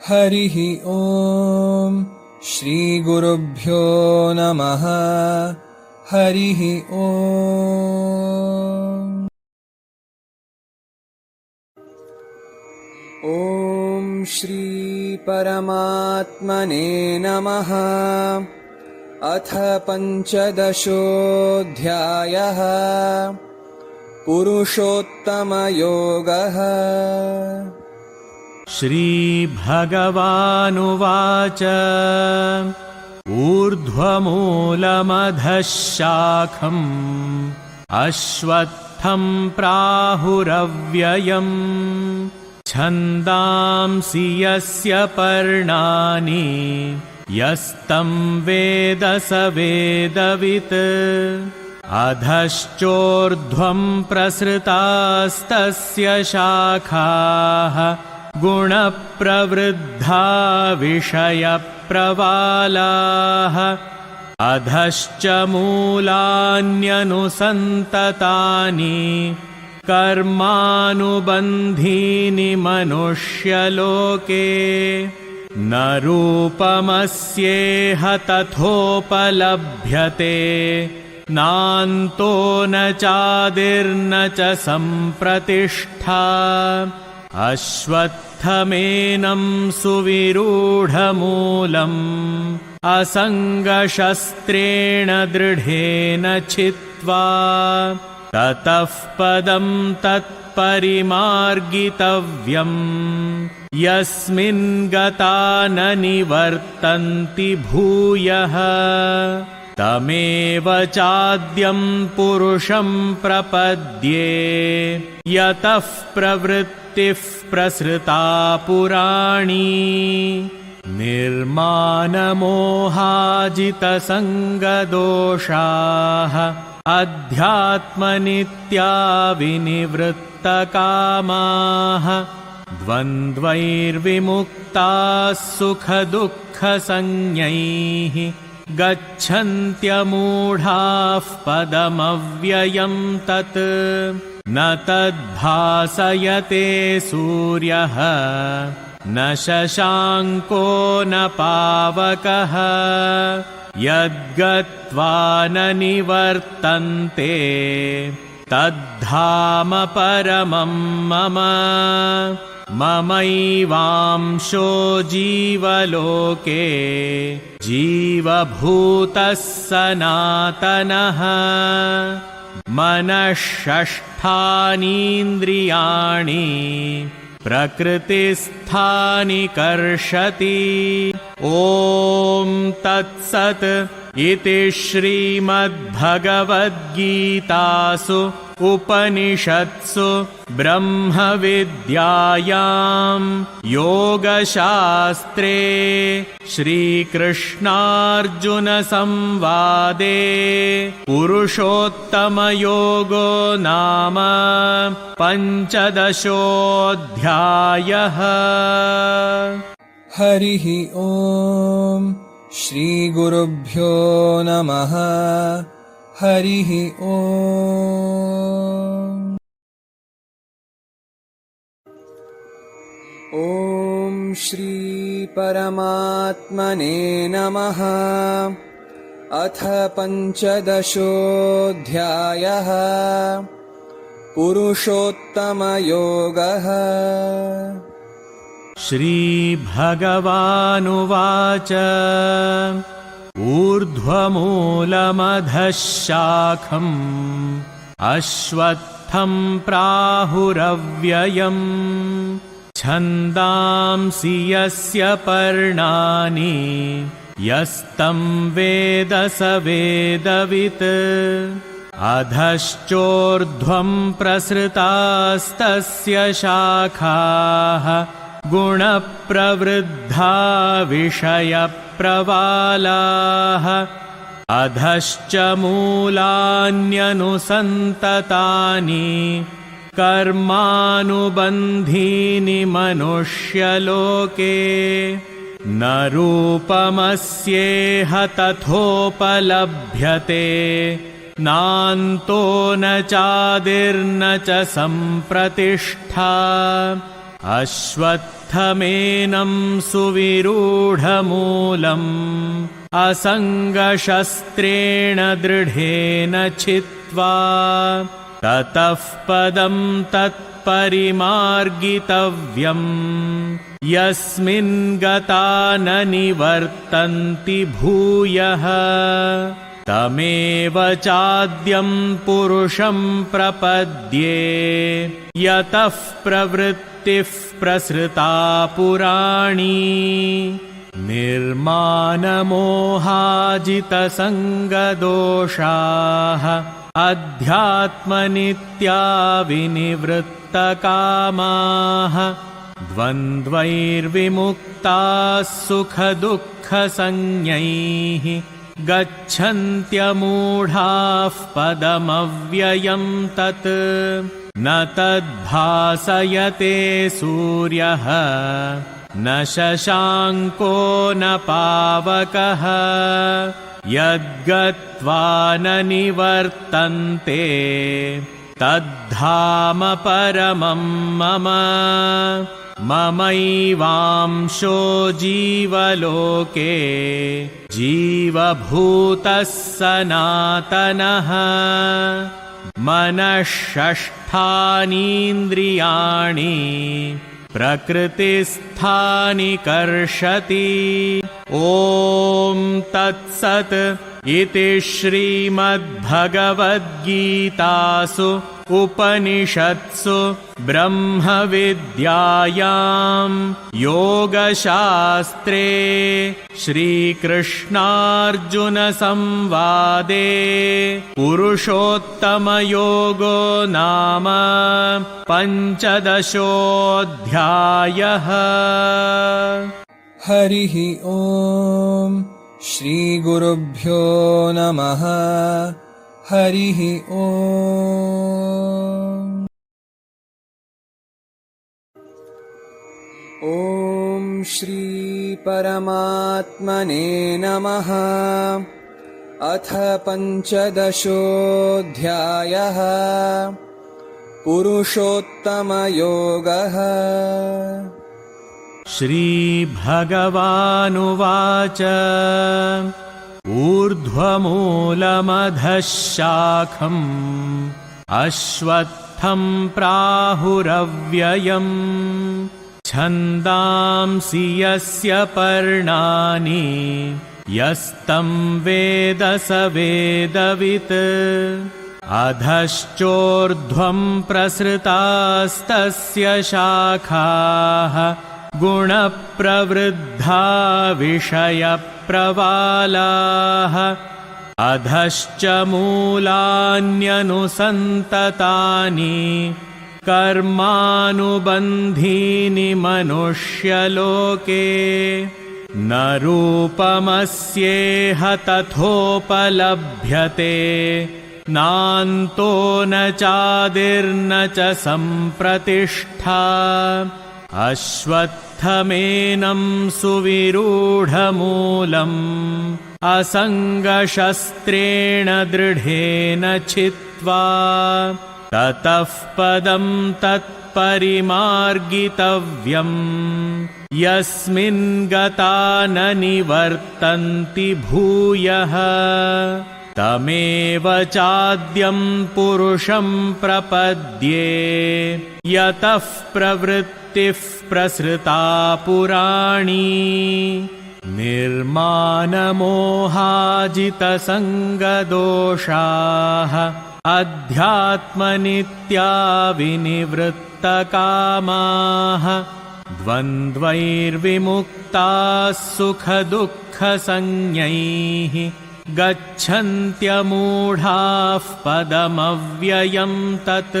हरिः ॐ श्रीगुरुभ्यो नमः। हरिः ॐ श्री परमात्मने नमः। अथ पञ्चदशोऽध्यायः पुरुषोत्तमयोगः। श्रीभगवानुवाच ऊर्ध्वमूलमधः शाखम् अश्वत्थं प्राहुरव्ययम् छन्दांसि यस्य पर्णानि यस्तं वेद स वेदवित् अधश्चोर्ध्वं प्रसृतास्तस्य शाखाः गुणप्रवृद्धा विषयप्रवालाः अधश्च मूलान्यनुसन्ततानि कर्मानुबन्धीनि मनुष्यलोके न रूपमस्येह तथोपलभ्यते नान्तो न चादिर्न च सम्प्रतिष्ठा अश्वत्थमेनं सुविरूढमूलम् असङ्गशस्त्रेण दृढेन छित्त्वा ततः पदं तत्परिमार्गितव्यम् यस्मिन् गता न निवर्तन्ति भूयः तमेव चाद्यं पुरुषं प्रपद्ये यतः प्रवृत्तिः प्रसृता पुराणी निर्मानमोहाजितसङ्गदोषाः अध्यात्मनित्या विनिवृत्तकामाः द्वन्द्वैर्विमुक्ताः सुखदुःखसंज्ञैः गच्छन्त्यमूढाः पदमव्ययं तत् न तद्भासयते सूर्यः न शशाङ्को न पावकः यद्गत्वा न निवर्तन्ते तद्धाम परमं मम ममैवांशो जीवलोके जीवभूतः सनातनः मनःषष्ठानीन्द्रियाणि प्रकृतिस्थानि कर्षति ॐ तत्सत् इति श्रीमद्भगवद्गीतासु उपनिषत्सु ब्रह्मविद्यायां योगशास्त्रे श्रीकृष्णार्जुनसंवादे पुरुषोत्तमयोगो नाम पञ्चदशोऽध्यायः। हरिः ॐ श्रीगुरुभ्यो नमः। हरिः ॐ श्री परमात्मने नमः। अथ पञ्चदशोऽध्यायः पुरुषोत्तमयोगः। श्रीभगवानुवाच ऊर्ध्वमूलमधः शाखम् अश्वत्थं प्राहुरव्ययम् छन्दांसि यस्य पर्णानि यस्तं वेद स वेदवित् अधश्चोर्ध्वं प्रसृतास्तस्य शाखाः गुणप्रवृद्धा विषयप्रवालाः अधश्च मूलान्यनुसन्ततानि कर्मानुबन्धीनि मनुष्यलोके न रूपमस्येह तथोपलभ्यते नान्तो न चादिर्न च सम्प्रतिष्ठा अश्वत्थमेनं सुविरूढमूलम् असङ्गशस्त्रेण दृढेन छित्त्वा ततः पदं तत्परिमार्गितव्यम् यस्मिन् गता न निवर्तन्ति भूयः तमेव चाद्यं पुरुषं प्रपद्ये यतः प्रवृत्तिः प्रसृता पुराणी निर्मानमोहाजितसङ्गदोषाः अध्यात्मनित्या विनिवृत्तकामाः द्वन्द्वैर्विमुक्ताः सुखदुःखसंज्ञैः गच्छन्त्यमूढाः पदमव्ययं तत् न तद्भासयते सूर्यः न शशाङ्को न पावकः यद्गत्वा न निवर्तन्ते तद्धाम परमं मम ममैवांशो जीवलोके जीवभूतः सनातनः मनःषष्ठानीन्द्रियाणि प्रकृतिस्थानि कर्षति ॐ तत्सत् इति श्रीमद्भगवद्गीतासु उपनिषत्सु ब्रह्मविद्यायां योगशास्त्रे श्रीकृष्णार्जुनसंवादे पुरुषोत्तमयोगो नाम पञ्चदशोऽध्यायः। हरिः ॐ श्रीगुरुभ्यो नमः। हरिः ॐ श्री परमात्मने नमः। अथ पञ्चदशोऽध्यायः पुरुषोत्तमयोगः। श्रीभगवानुवाच ऊर्ध्वमूलमधः शाखम् अश्वत्थं प्राहुरव्ययम् छन्दांसि यस्य पर्णानि यस्तं वेद स वेदवित् अधश्चोर्ध्वं प्रसृतास्तस्य शाखाः गुणप्रवृद्धा विषयप्रवालाः अधश्च मूलान्यनुसन्ततानि कर्मानुबन्धीनि मनुष्यलोके न रूपमस्येह तथोपलभ्यते नान्तो न चादिर्न च सम्प्रतिष्ठा अश्वत्थमेनं सुविरूढमूलम् असङ्गशस्त्रेण दृढेन छित्त्वा ततः पदं तत्परिमार्गितव्यम् यस्मिन् गता न निवर्तन्ति भूयः तमेव चाद्यं पुरुषं प्रपद्ये यतः प्रवृत्तिः प्रसृता पुराणी निर्मानमोहाजितसङ्गदोषाः अध्यात्मनित्या विनिवृत्तकामाः द्वन्द्वैर्विमुक्ताः सुखदुःखसंज्ञैः गच्छन्त्यमूढाः पदमव्ययं तत्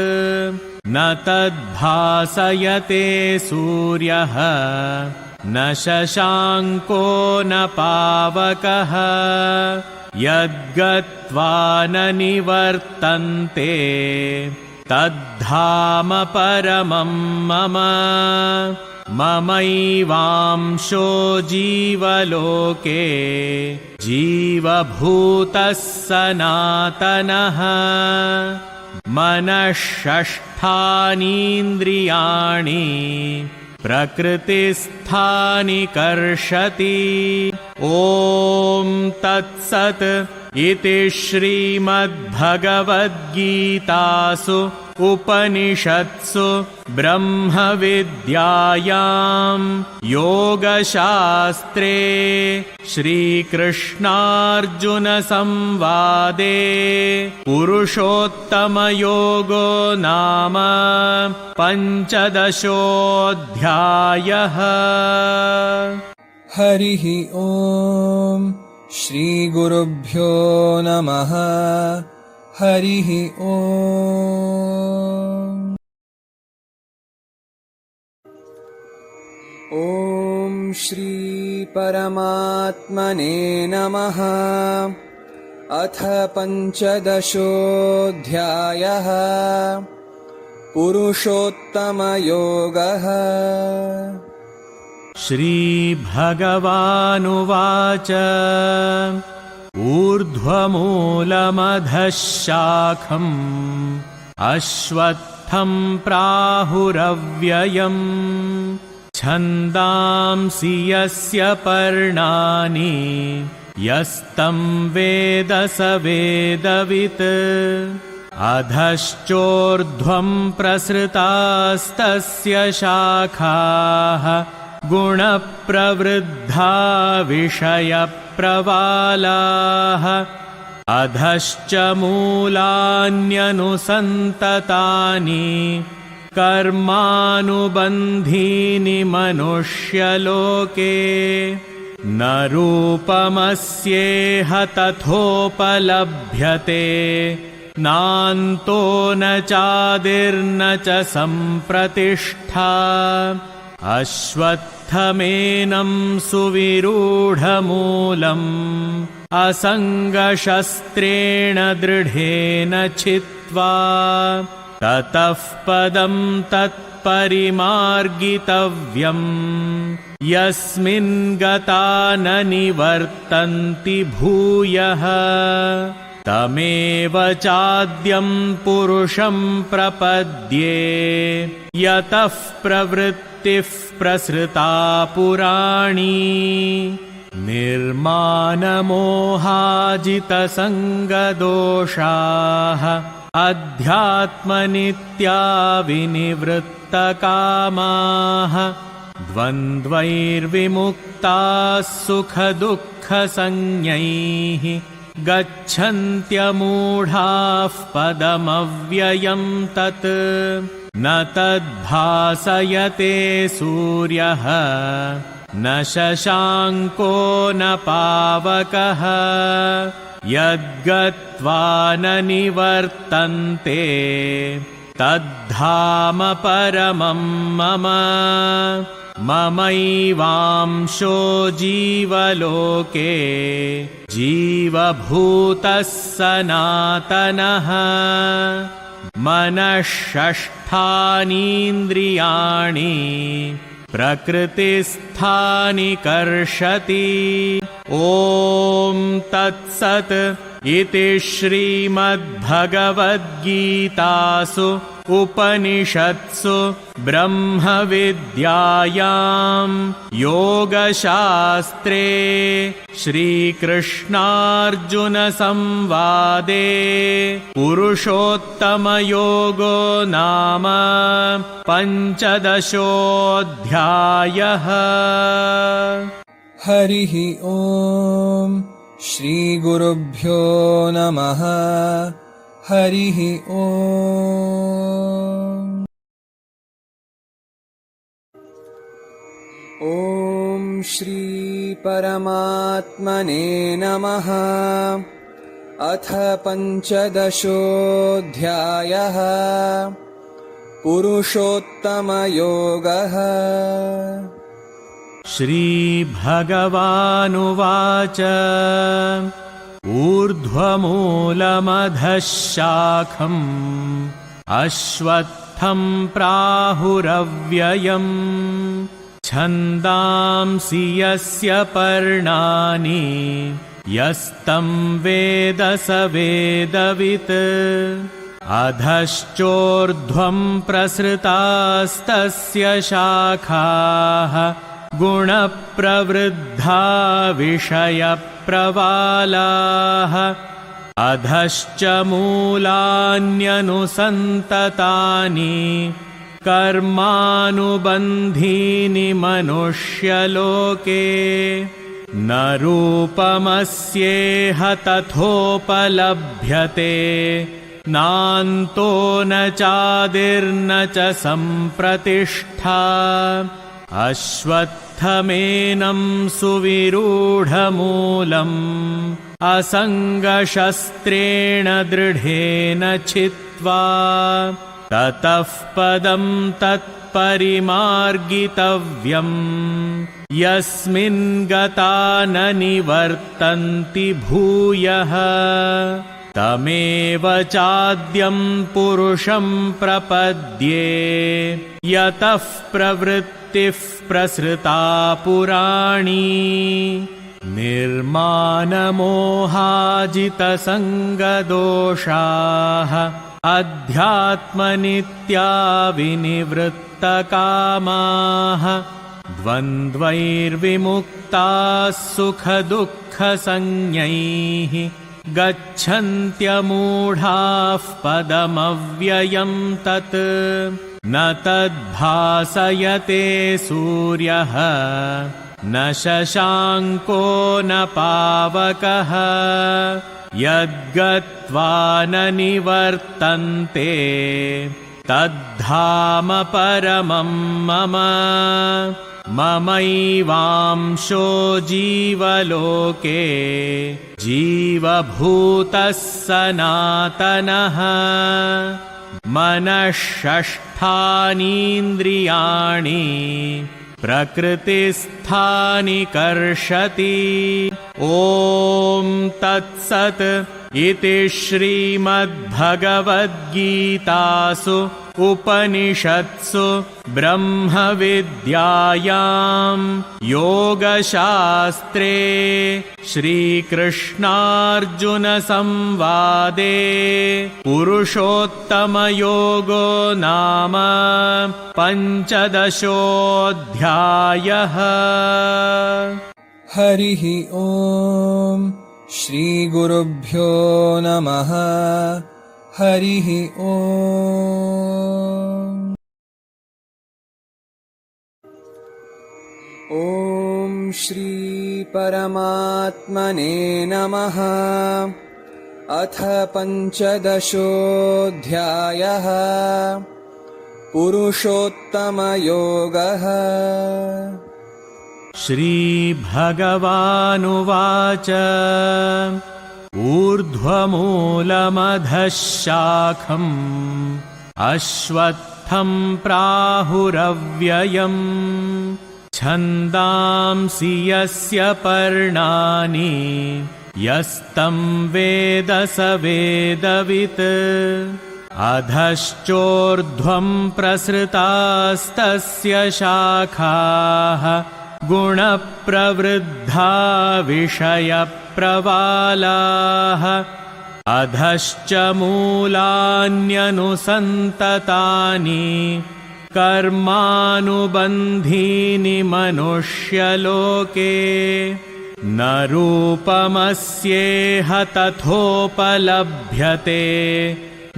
न तद्भासयते सूर्यः न शशाङ्को न पावकः यद्गत्वा न निवर्तन्ते तद्धाम परमं मम ममैवांशो जीवलोके जीवभूतः सनातनः मनःषष्ठानीन्द्रियाणि प्रकृतिस्थानि कर्षति ॐ तत्सत् इति श्रीमद्भगवद्गीतासु उपनिषत्सु ब्रह्मविद्यायां योगशास्त्रे श्रीकृष्णार्जुनसंवादे पुरुषोत्तमयोगो नाम पञ्चदशोऽध्यायः। हरिः ॐ श्रीगुरुभ्यो नमः। हरिः ॐ। ॐ श्री परमात्मने नमः। अथ पञ्चदशोऽध्यायः। पुरुषोत्तमयोगः। श्रीभगवानुवाच ऊर्ध्वमूलमधः शाखम् अश्वत्थं प्राहुरव्ययम् छन्दांसि यस्य पर्णानि यस्तं वेद स वेदवित् अधश्चोर्ध्वं प्रसृतास्तस्य शाखाः गुणप्रवृद्धा विषयप्रवालाः अधश्च मूलान्यनुसन्ततानि कर्मानुबन्धीनि मनुष्यलोके न रूपमस्येह तथोपलभ्यते नान्तो न चादिर्न च सम्प्रतिष्ठा अश्वत्थमेनं सुविरूढमूलम् असङ्गशस्त्रेण दृढेन छित्त्वा ततः पदं तत्परिमार्गितव्यम् यस्मिन् गता न निवर्तन्ति भूयः तमेव चाद्यं पुरुषं प्रपद्ये यतः प्रवृत्तिः प्रसृता पुराणी निर्मानमोहाजितसङ्गदोषाः अध्यात्मनित्या विनिवृत्तकामाः द्वन्द्वैर्विमुक्ताः सुखदुःखसंज्ञैः गच्छन्त्यमूढाः पदमव्ययं तत् न तद्भासयते सूर्यः न शशाङ्को न पावकः यद्गत्वा न निवर्तन्ते तद्धाम परमं मम ममैवांशो जीवलोके जीवभूतः सनातनः मनःषष्ठानीन्द्रियाणि प्रकृतिस्थानि कर्षति ॐ तत्सत् इति श्रीमद्भगवद्गीतासु उपनिषत्सु ब्रह्मविद्यायां योगशास्त्रे श्रीकृष्णार्जुनसंवादे पुरुषोत्तमयोगो नाम पञ्चदशोऽध्यायः। हरिः ओम् श्रीगुरुभ्यो नमः। हरिः ओम्। ॐ श्री परमात्मने नमः। अथ पञ्चदशोऽध्यायः। पुरुषोत्तमयोगः। श्रीभगवानुवाच ऊर्ध्वमूलमधः शाखम् अश्वत्थं प्राहुरव्ययम् छन्दांसि यस्य पर्णानि यस्तं वेद स वेदवित् अधश्चोर्ध्वं प्रसृतास्तस्य शाखाः गुणप्रवृद्धा विषयप्रवालाः अधश्च मूलान्यनुसन्ततानि कर्मानुबन्धीनि मनुष्यलोके न रूपमस्येह तथोपलभ्यते नान्तो न चादिर्न च सम्प्रतिष्ठा अश्वत्थमेनं सुविरूढमूलम् असङ्गशस्त्रेण दृढेन छित्त्वा ततः पदं तत्परिमार्गितव्यम् यस्मिन् गता न निवर्तन्ति भूयः तमेव चाद्यं पुरुषं प्रपद्ये यतः प्रवृत्तिः प्रसृता पुराणी निर्मानमोहाजितसङ्गदोषाः अध्यात्मनित्या विनिवृत्तकामाः द्वन्द्वैर्विमुक्ताः सुखदुःखसंज्ञैः गच्छन्त्यमूढाः पदमव्ययं तत् न तद्भासयते सूर्यः न शशाङ्को न पावकः यद्गत्वा न निवर्तन्ते तद्धाम परमं मम ममैवांशो जीवलोके जीवभूतः सनातनः मनःषष्ठानीन्द्रियाणि प्रकृतिस्थानि कर्षति ॐ तत्सत् इति श्रीमद्भगवद्गीतासु उपनिषत्सु ब्रह्मविद्यायां योगशास्त्रे श्रीकृष्णार्जुनसंवादे पुरुषोत्तमयोगो नाम पञ्चदशोऽध्यायः। हरिः ओम् श्रीगुरुभ्यो नमः। हरिः ओम्। ॐ श्री परमात्मने नमः। अथ पञ्चदशोऽध्यायः। पुरुषोत्तमयोगः। श्रीभगवानुवाच ऊर्ध्वमूलमधः शाखम् अश्वत्थं प्राहुरव्ययम् छन्दांसि यस्य पर्णानि यस्तं वेद स वेदवित् अधश्चोर्ध्वं प्रसृतास्तस्य शाखाः गुणप्रवृद्धा विषयप्रवालाः अधश्च मूलान्यनुसन्ततानि कर्मानुबन्धीनि मनुष्यलोके न रूपमस्येह तथोपलभ्यते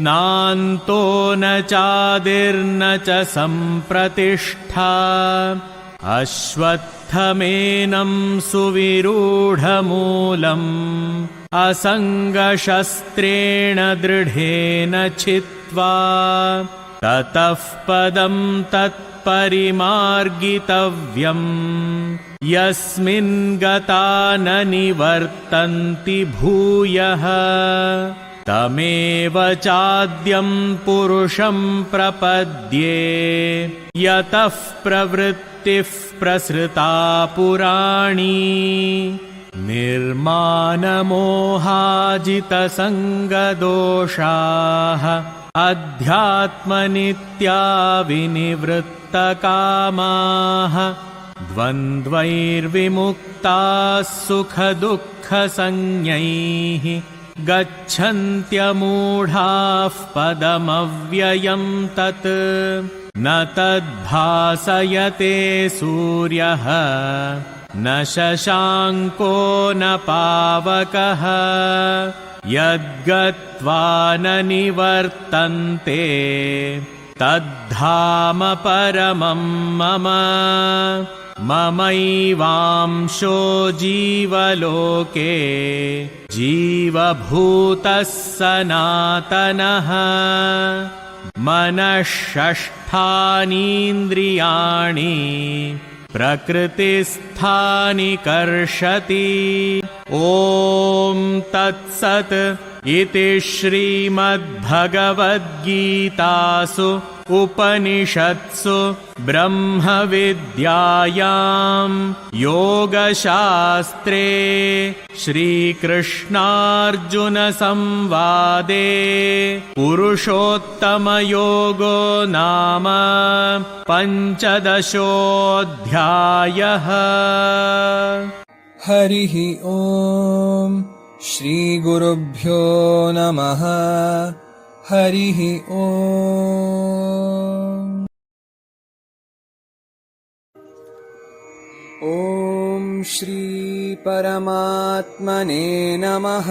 नान्तो न चादिर्न च सम्प्रतिष्ठा अश्वत्थमेनं सुविरूढमूलम् असङ्गशस्त्रेण दृढेन छित्त्वा ततः पदं तत्परिमार्गितव्यम् यस्मिन् गता न निवर्तन्ति भूयः तमेव चाद्यं पुरुषं प्रपद्ये यतः प्रवृत्तिः प्रसृता पुराणी निर्मानमोहाजितसङ्गदोषाः अध्यात्मनित्या विनिवृत्तकामाः द्वन्द्वैर्विमुक्ताः सुखदुःखसंज्ञैः गच्छन्त्यमूढाः पदमव्ययं तत् न तद्भासयते सूर्यः न शशाङ्को न पावकः यद्गत्वा न निवर्तन्ते तद्धाम परमं मम ममैवांशो जीवलोके जीवभूतः सनातनः मनः षष्ठानीन्द्रियाणि प्रकृतिस्थानि कर्षति ॐ तत्सत् इति श्रीमद्भगवद्गीतासु उपनिषत्सु ब्रह्मविद्यायां योगशास्त्रे श्रीकृष्णार्जुनसंवादे पुरुषोत्तमयोगो नाम पञ्चदशोऽध्यायः। हरिः ॐ श्रीगुरुभ्यो नमः। हरिः ॐ ॐ श्री परमात्मने नमः।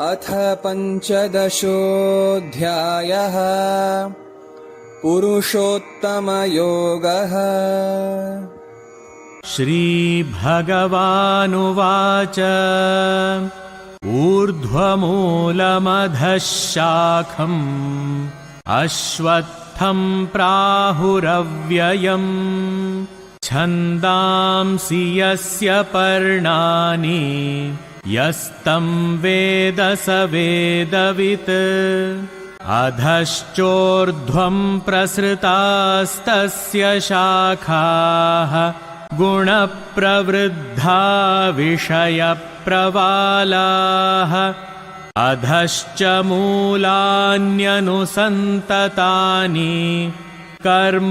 अथ पञ्चदशोऽध्यायः पुरुषोत्तमयोगः। श्रीभगवानुवाच ऊर्ध्वमूलमधः शाखम् अश्वत्थं प्राहुरव्ययम् छन्दांसि यस्य पर्णानि यस्तं वेद स वेदवित् अधश्चोर्ध्वं प्रसृतास्तस्य शाखाः गुणप्रवृद्धा विषयप्रवालाः अधश्च मूलान्यनुसन्ततानि कर्मानुबन्धीनि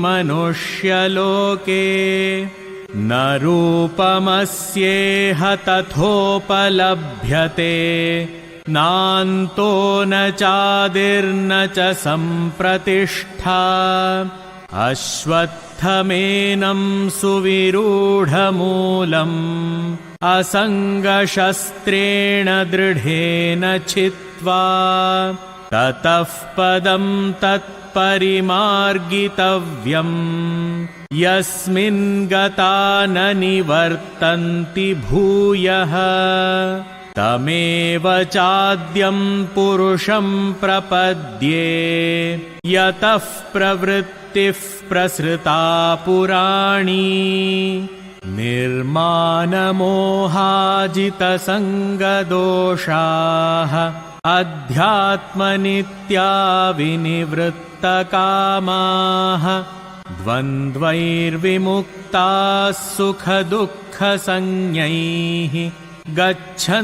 मनुष्यलोके न रूपमस्येह तथोपलभ्यते नान्तो न चादिर्न च सम्प्रतिष्ठा अश्वत्थमेनं सुविरूढमूलम् असङ्गशस्त्रेण दृढेन छित्त्वा ततः पदं तत्परिमार्गितव्यम् यस्मिन् गता न निवर्तन्ति भूयः तमेव चाद्यं पुरुषं प्रपद्ये यतः प्रवृत्तिः प्रसृता पुराणी निर्मानमोहाजितसङ्गदोषाः अध्यात्मनित्या विनिवृत्तकामाः द्वन्द्वैर्विमुक्ताः सुखदुःखसंज्ञैः गच्छन्त्यमूढाः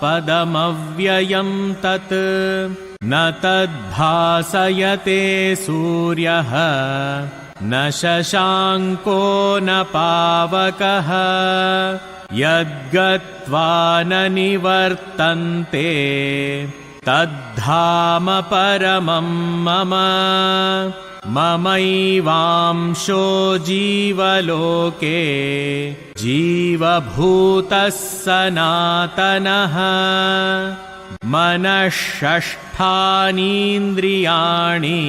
पदमव्ययं तत् न तद्भासयते सूर्यः न शशाङ्को न पावकः यद्गत्वा न निवर्तन्ते तद्धाम परमं मम ममैवांशो जीवलोके जीवभूतः सनातनः मनःषष्ठानीन्द्रियाणि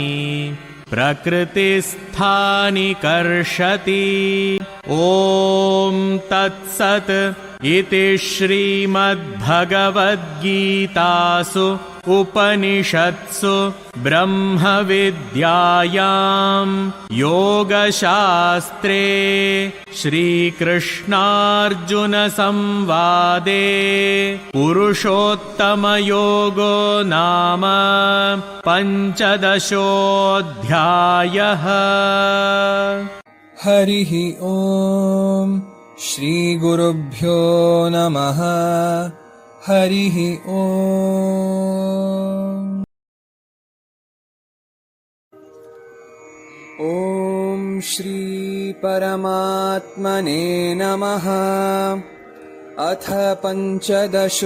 प्रकृतिस्थानि कर्षति। ॐ तत्सत् इति श्रीमद्भगवद्गीतासु उपनिषत्सु ब्रह्मविद्यायां योगशास्त्रे श्रीकृष्णार्जुनसंवादे पुरुषोत्तमयोगो नाम पञ्चदशोऽध्यायः। हरिः ॐ श्रीगुरुभ्यो नमः। हरिः ॐ। ॐ श्री परमात्मने नमः। अथ पञ्चदशोऽध्यायः।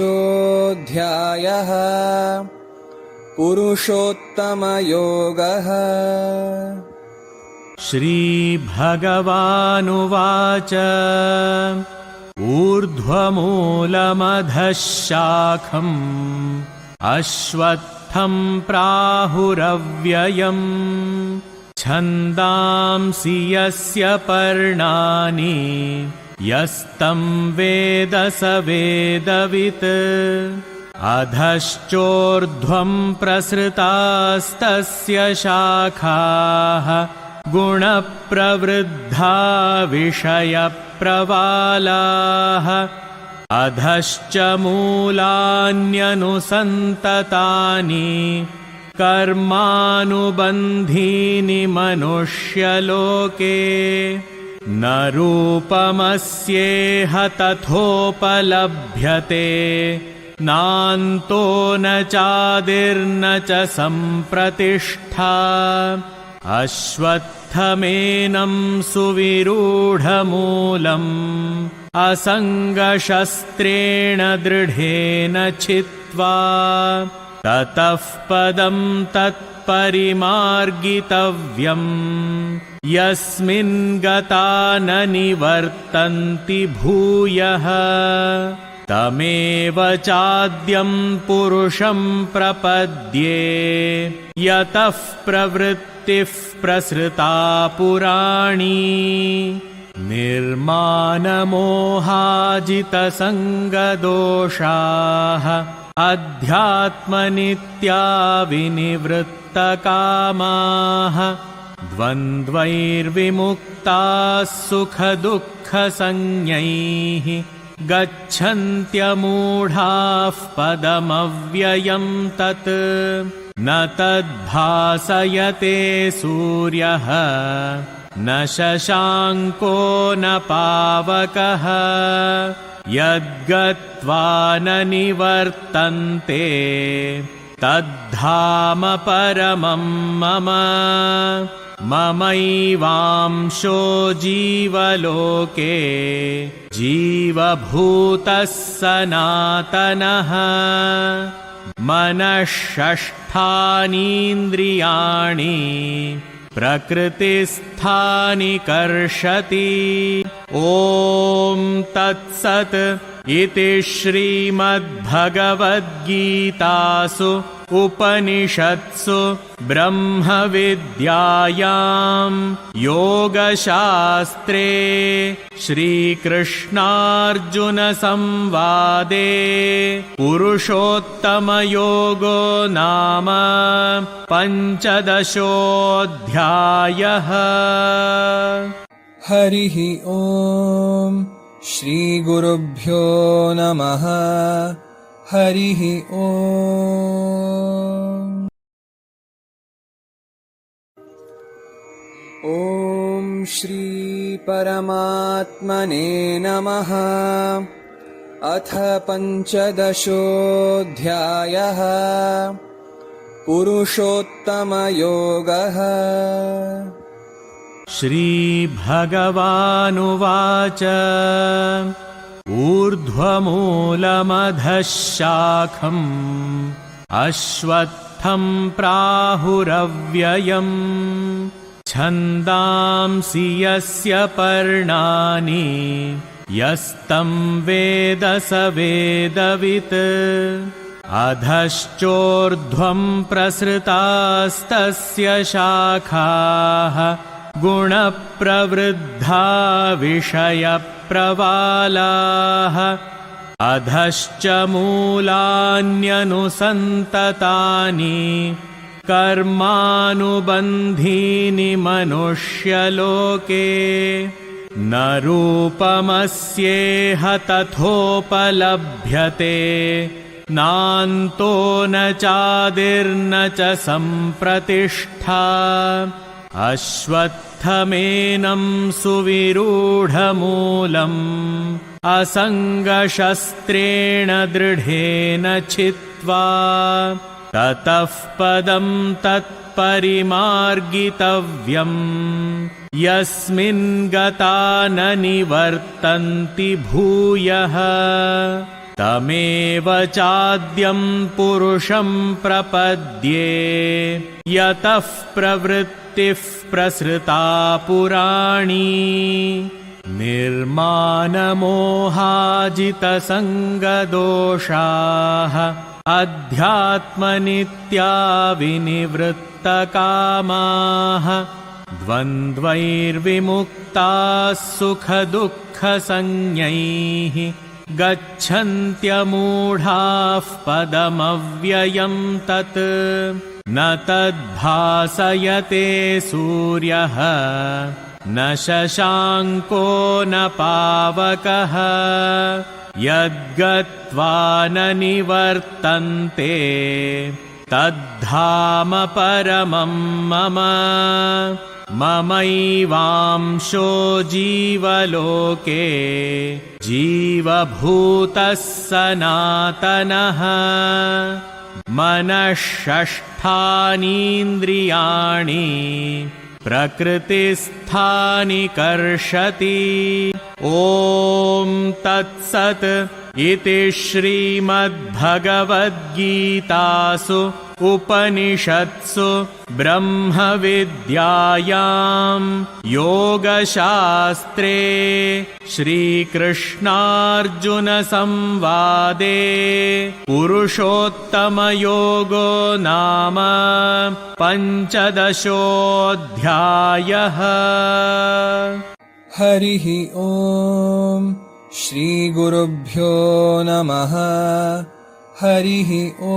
पुरुषोत्तमयोगः। श्रीभगवानुवाच ऊर्ध्वमूलमधः शाखम् अश्वत्थं प्राहुरव्ययम् छन्दांसि यस्य पर्णानि यस्तं वेद स वेदवित् अधश्चोर्ध्वं प्रसृतास्तस्य शाखाः गुणप्रवृद्धा विषयप्रवालाः अधश्च मूलान्यनुसन्ततानि कर्मानुबन्धीनि मनुष्यलोके न रूपमस्येह तथोपलभ्यते नान्तो न चादिर्न च सम्प्रतिष्ठा अश्वत्थमेनं सुविरूढमूलम् असङ्गशस्त्रेण दृढेन छित्त्वा ततः पदं तत्परिमार्गितव्यम् यस्मिन् गता न निवर्तन्ति भूयः तमेव चाद्यं पुरुषं प्रपद्ये यतः प्रवृत्तिः प्रसृता पुराणी निर्मानमोहाजितसङ्गदोषाः अध्यात्मनित्या विनिवृत्तकामाः द्वन्द्वैर्विमुक्ताः सुखदुःखसंज्ञैः गच्छन्त्यमूढाः पदमव्ययं तत् न तद्भासयते सूर्यः न शशाङ्को न पावकः यद्गत्वा न निवर्तन्ते तद्धाम परमं मम ममैवांशो जीवलोके जीवभूतः सनातनः मनःषष्ठानीन्द्रियाणि प्रकृतिस्थानि कर्षति। ॐ तत्सत् इति श्रीमद्भगवद्गीतासु उपनिषत्सु ब्रह्मविद्यायां योगशास्त्रे श्रीकृष्णार्जुनसंवादे पुरुषोत्तमयोगो नाम पञ्चदशोऽध्यायः। हरिः ॐ श्रीगुरुभ्यो नमः। हरिः ॐ। ॐ श्री परमात्मने नमः। अथ पञ्चदशोऽध्यायः। पुरुषोत्तमयोगः। श्रीभगवानुवाच ऊर्ध्वमूलमधः शाखम् अश्वत्थं प्राहुरव्ययम् छन्दांसि यस्य पर्णानि यस्तं वेद स वेदवित् अधश्चोर्ध्वं प्रसृतास्तस्य शाखाः गुणप्रवृद्धा विषयप्रवालाः अधश्च मूलान्यनुसन्ततानि कर्मानुबन्धीनि मनुष्यलोके न रूपमस्येह तथोपलभ्यते नान्तो न चादिर्न च सम्प्रतिष्ठा अश्वत्थमेनं सुविरूढमूलम् असङ्गशस्त्रेण दृढेन छित्त्वा ततः पदं तत्परिमार्गितव्यम् यस्मिन् गता न निवर्तन्ति भूयः तमेव चाद्यं पुरुषं प्रपद्ये यतः प्रवृत्तिः प्रसृता पुराणी निर्मानमोहाजितसङ्गदोषाः अध्यात्मनित्या विनिवृत्तकामाः द्वन्द्वैर्विमुक्ताः सुखदुःखसंज्ञैः गच्छन्त्यमूढाः पदमव्ययं तत् न तद्भासयते सूर्यः न शशाङ्को न पावकः यद्गत्वा न निवर्तन्ते तद्धाम परमं मम ममैवांशो जीवलोके जीवभूतः सनातनः मनःषष्ठानीन्द्रियाणि प्रकृतिस्थानि कर्षति ॐ तत्सत् इति श्रीमद्भगवद्गीतासु उपनिषत्सु ब्रह्मविद्यायां योगशास्त्रे श्रीकृष्णार्जुनसंवादे पुरुषोत्तमयोगो नाम पञ्चदशोऽध्यायः। हरिः ॐ श्रीगुरुभ्यो नमः। हरिः ॐ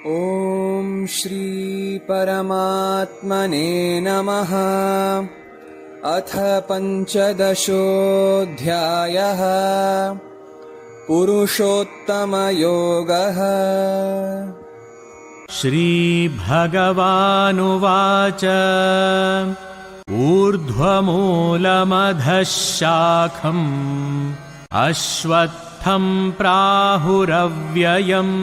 ॐ श्री परमात्मने नमः। अथ पञ्चदशोऽध्यायः पुरुषोत्तमयोगः। श्रीभगवानुवाच ऊर्ध्वमूलमधः शाखम् अश्वत्थं प्राहुरव्ययम्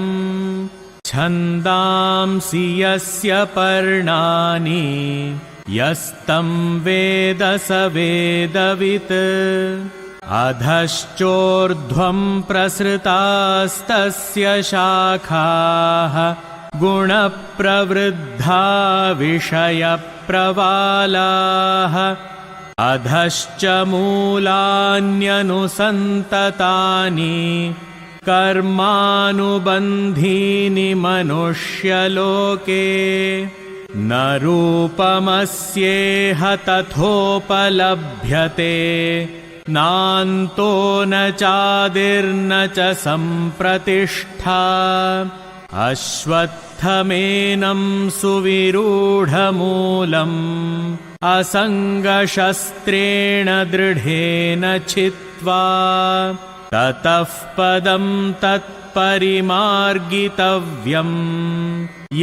छन्दांसि यस्य पर्णानि यस्तं वेद स वेदवित् अधश्चोर्ध्वं प्रसृतास्तस्य शाखाः गुणप्रवृद्धा विषयप्रवालाः अधश्च मूलान्यनुसन्ततानि कर्मानुबन्धीनि मनुष्यलोके न रूपमस्येह तथोपलभ्यते नान्तो न चादिर्न च सम्प्रतिष्ठा अश्वत्थमेनं सुविरूढमूलम् असङ्गशस्त्रेण दृढेन छित्त्वा ततः पदं तत्परिमार्गितव्यम्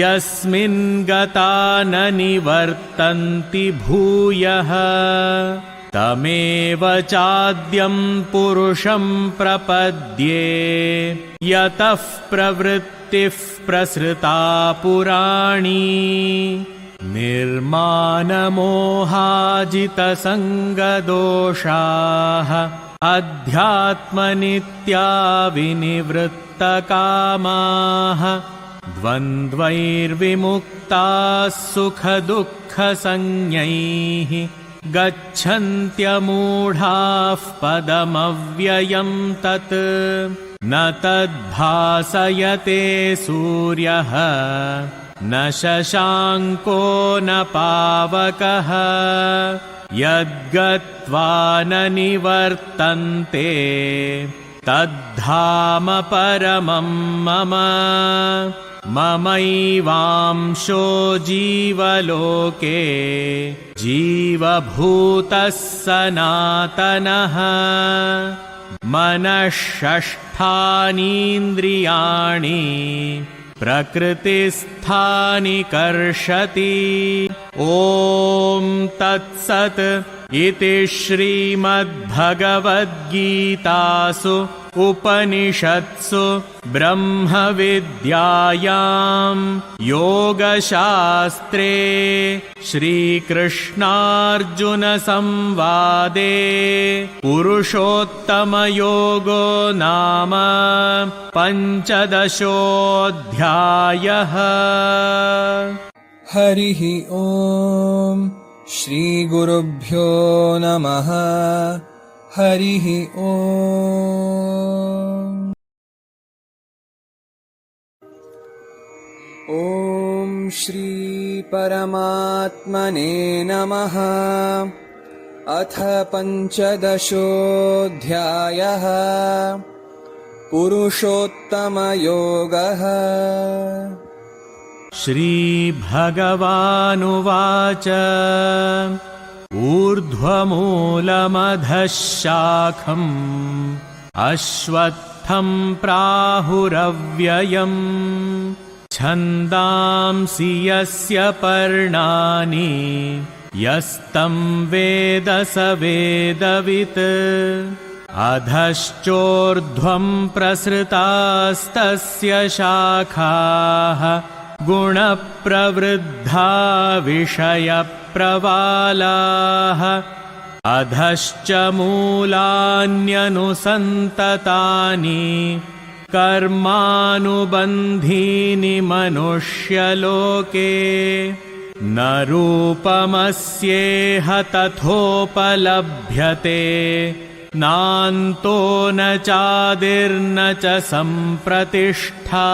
यस्मिन् गता न निवर्तन्ति भूयः तमेव चाद्यं पुरुषं प्रपद्ये यतः प्रवृत्तिः प्रसृता पुराणी निर्मानमोहाजितसङ्गदोषाः अध्यात्मनित्या विनिवृत्तकामाः द्वन्द्वैर्विमुक्ताः सुखदुःखसंज्ञैः गच्छन्त्यमूढाः पदमव्ययम् तत् न तद्भासयते सूर्यः न शशाङ्को न पावकः यद्गत्वा न निवर्तन्ते तद्धाम परमं मम ममैवांशो जीवलोके जीवभूतः सनातनः मनःषष्ठानीन्द्रियाणि प्रकृतिस्थानि कर्षति ॐ तत्सत् इति श्रीमद्भगवद्गीतासु उपनिषत्सु ब्रह्मविद्यायां योगशास्त्रे श्रीकृष्णार्जुनसंवादे पुरुषोत्तमयोगो नाम पञ्चदशोऽध्यायः। हरिः ॐ श्रीगुरुभ्यो नमः। हरिः ॐ ॐ श्री परमात्मने नमः। अथ पञ्चदशोऽध्यायः पुरुषोत्तमयोगः। श्रीभगवानुवाच ऊर्ध्वमूलमधः शाखम् अश्वत्थं प्राहुरव्ययम् छन्दांसि यस्य पर्णानि यस्तं वेद स वेदवित् अधश्चोर्ध्वं प्रसृतास्तस्य शाखाः गुणप्रवृद्धा विषयप्रवालाः अधश्च मूलान्यनुसन्ततानि कर्मानुबन्धीनि मनुष्यलोके न रूपमस्येह तथोपलभ्यते नान्तो न चादिर्न च सम्प्रतिष्ठा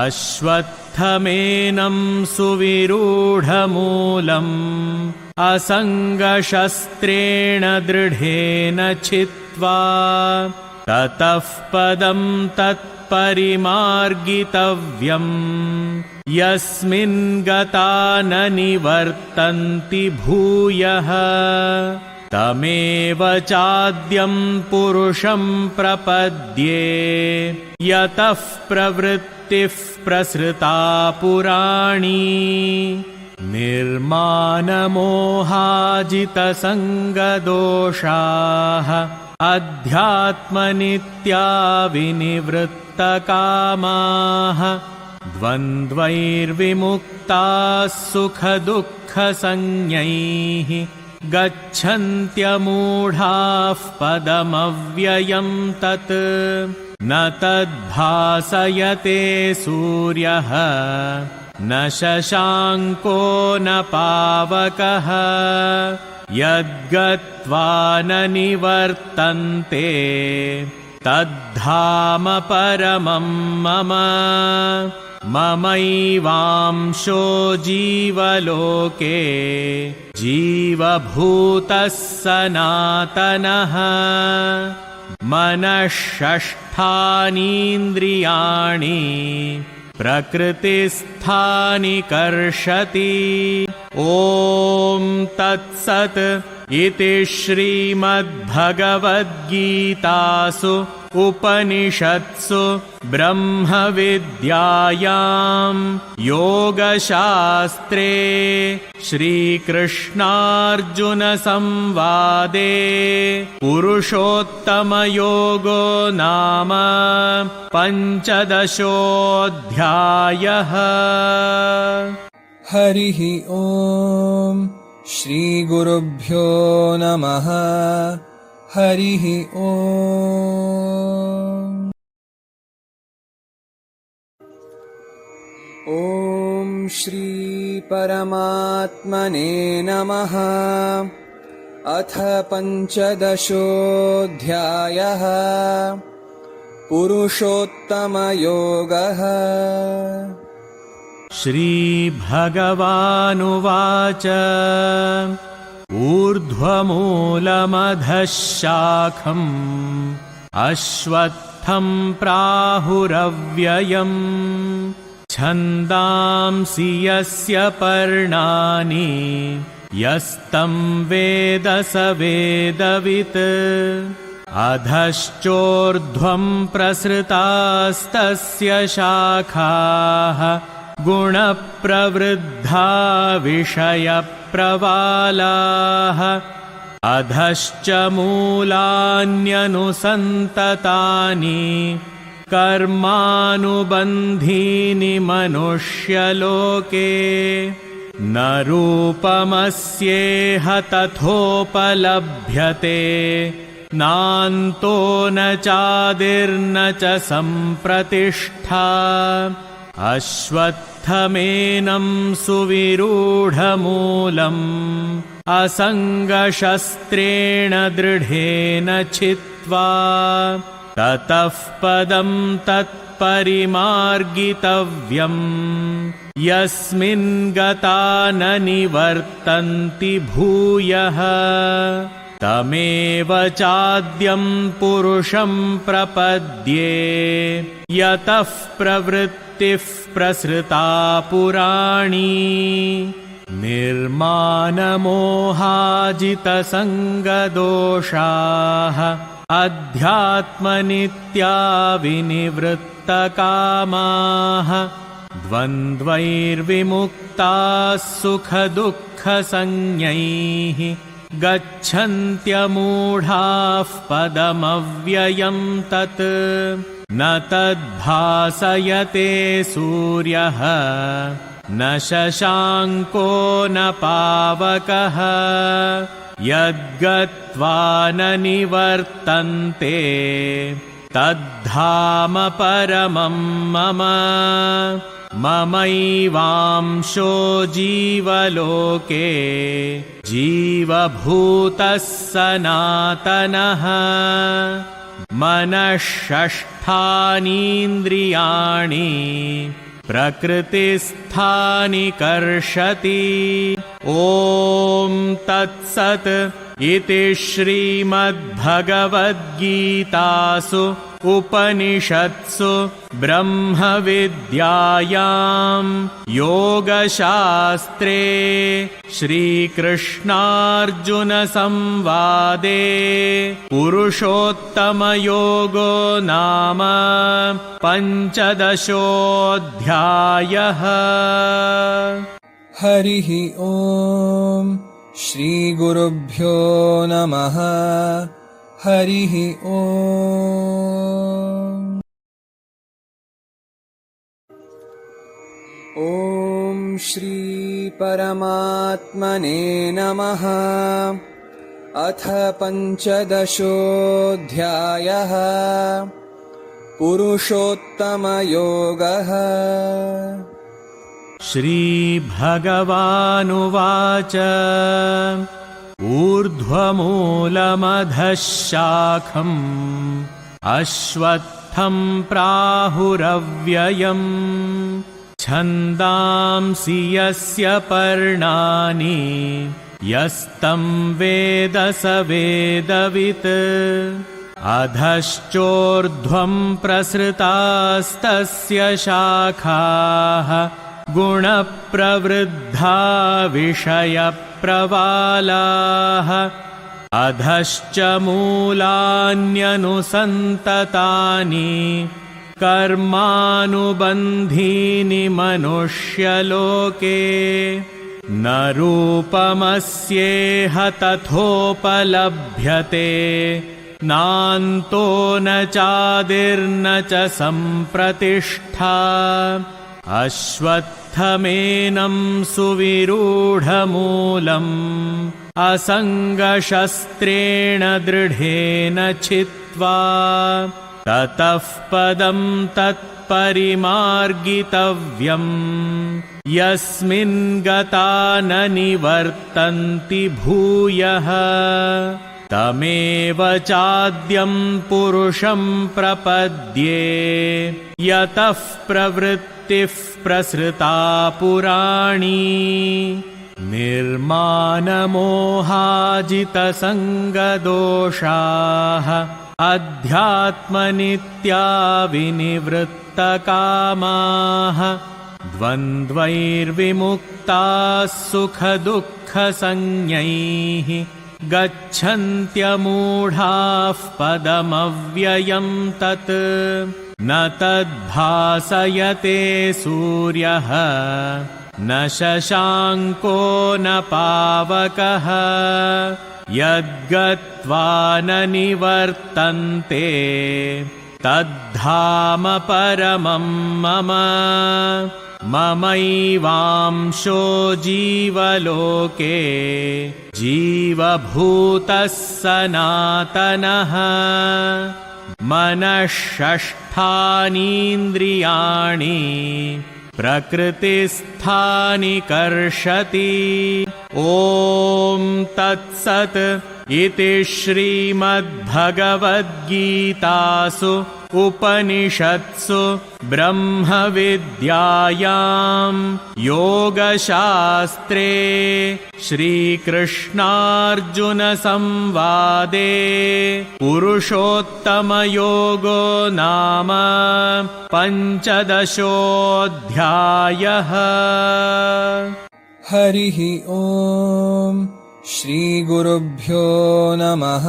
अश्वत्थमेनं सुविरूढमूलम् असङ्गशस्त्रेण दृढेन छित्त्वा ततः पदं तत्परिमार्गितव्यम् यस्मिन् गता न निवर्तन्ति भूयः तमेव चाद्यं पुरुषं प्रपद्ये यतः प्रवृत्तिः प्रसृता पुराणी निर्मानमोहाजितसङ्गदोषाः अध्यात्मनित्या विनिवृत्तकामाः द्वन्द्वैर्विमुक्ताः सुखदुःखसंज्ञैः गच्छन्त्यमूढाः पदमव्ययम् तत् न तद्भासयते सूर्यः न शशाङ्को न पावकः यद्गत्वा न निवर्तन्ते तद्धाम परमं मम ममैवांशो जीवलोके जीवभूतः सनातनः मनःषष्ठानीन्द्रियाणि प्रकृतिस्थानि कर्षति ॐ तत्सत् इति श्रीमद्भगवद्गीतासु उपनिषत्सु ब्रह्मविद्यायां योगशास्त्रे श्रीकृष्णार्जुनसंवादे पुरुषोत्तमयोगो नाम पञ्चदशोऽध्यायः। हरिः ॐ श्रीगुरुभ्यो नमः हरिः ॐ श्री परमात्मने नमः। अथ पञ्चदशोऽध्यायः पुरुषोत्तमयोगः। श्रीभगवानुवाच ऊर्ध्वमूलमधः शाखम् अश्वत्थं प्राहुरव्ययम् छन्दांसि यस्य पर्णानि यस्तं वेद स वेदवित् अधश्चोर्ध्वं प्रसृतास्तस्य शाखाः गुणप्रवृद्धा विषयप्रवालाः अधश्च मूलान्यनुसन्ततानि कर्मानुबन्धीनि मनुष्यलोके न रूपमस्येह तथोपलभ्यते नान्तो न चादिर्न च सम्प्रतिष्ठा अश्वत्थमेनं सुविरूढमूलम् असङ्गशस्त्रेण दृढेन छित्त्वा ततः पदं तत्परिमार्गितव्यम् यस्मिन् गता न निवर्तन्ति भूयः तमेव चाद्यं पुरुषं प्रपद्ये यतः प्रवृत्तिः प्रसृता पुराणी निर्मानमोहाजितसङ्गदोषाः अध्यात्मनित्या विनिवृत्तकामाः द्वन्द्वैर्विमुक्ताः सुखदुःखसंज्ञैः गच्छन्त्यमूढाः पदमव्ययं तत् न तद्भासयते सूर्यः न शशाङ्को न पावकः यद्गत्वा न निवर्तन्ते तद्धाम परमं मम ममैवांशो जीवलोके जीवभूतः सनातनः मनःषष्ठानीन्द्रियाणि प्रकृतिस्थानि कर्षति। ॐ तत्सत् इति श्रीमद्भगवद्गीतासु उपनिषत्सु ब्रह्मविद्यायां योगशास्त्रे श्रीकृष्णार्जुनसंवादे पुरुषोत्तमयोगो नाम पञ्चदशोऽध्यायः। हरिः ॐ श्रीगुरुभ्यो नमः हरिः ॐ श्री परमात्मने नमः। अथ पञ्चदशोऽध्यायः पुरुषोत्तमयोगः। श्रीभगवानुवाच ऊर्ध्वमूलमधः शाखम् अश्वत्थं प्राहुरव्ययम् छन्दांसि यस्य पर्णानि यस्तं वेद स वेदवित् अधश्चोर्ध्वं प्रसृतास्तस्य शाखाः गुणप्रवृद्धा विषयप्रवालाः अधश्च मूलान्यनुसन्ततानि कर्मानुबन्धीनि मनुष्यलोके न रूपमस्येह तथोपलभ्यते नान्तो न चादिर्न च सम्प्रतिष्ठा अश्वत्थ स्थमेनं सुविरूढमूलम् असङ्गशस्त्रेण दृढेन छित्त्वा ततः पदं तत्परिमार्गितव्यम् यस्मिन् गता न निवर्तन्ति भूयः तमेव चाद्यं पुरुषं प्रपद्ये यतः प्रवृत्तिः प्रसृता पुराणी निर्मानमोहाजितसङ्गदोषाः अध्यात्मनित्या विनिवृत्तकामाः द्वन्द्वैर्विमुक्ताः सुखदुःखसंज्ञैः गच्छन्त्यमूढाः पदमव्ययं तत् न तद्भासयते सूर्यः न शशाङ्को न पावकः यद्गत्वा न निवर्तन्ते तद्धाम परमं मम ममैवांशो जीवलोके जीवभूतः सनातनः मनःषष्ठानीन्द्रियाणि प्रकृतिस्थानि कर्षति ॐ तत्सत् इति श्रीमद्भगवद्गीतासु उपनिषत्सु ब्रह्मविद्यायां योगशास्त्रे श्रीकृष्णार्जुनसंवादे पुरुषोत्तमयोगो नाम पञ्चदशोऽध्यायः। हरिः ॐ श्रीगुरुभ्यो नमः।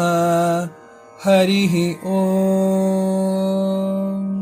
हरिः ॐ।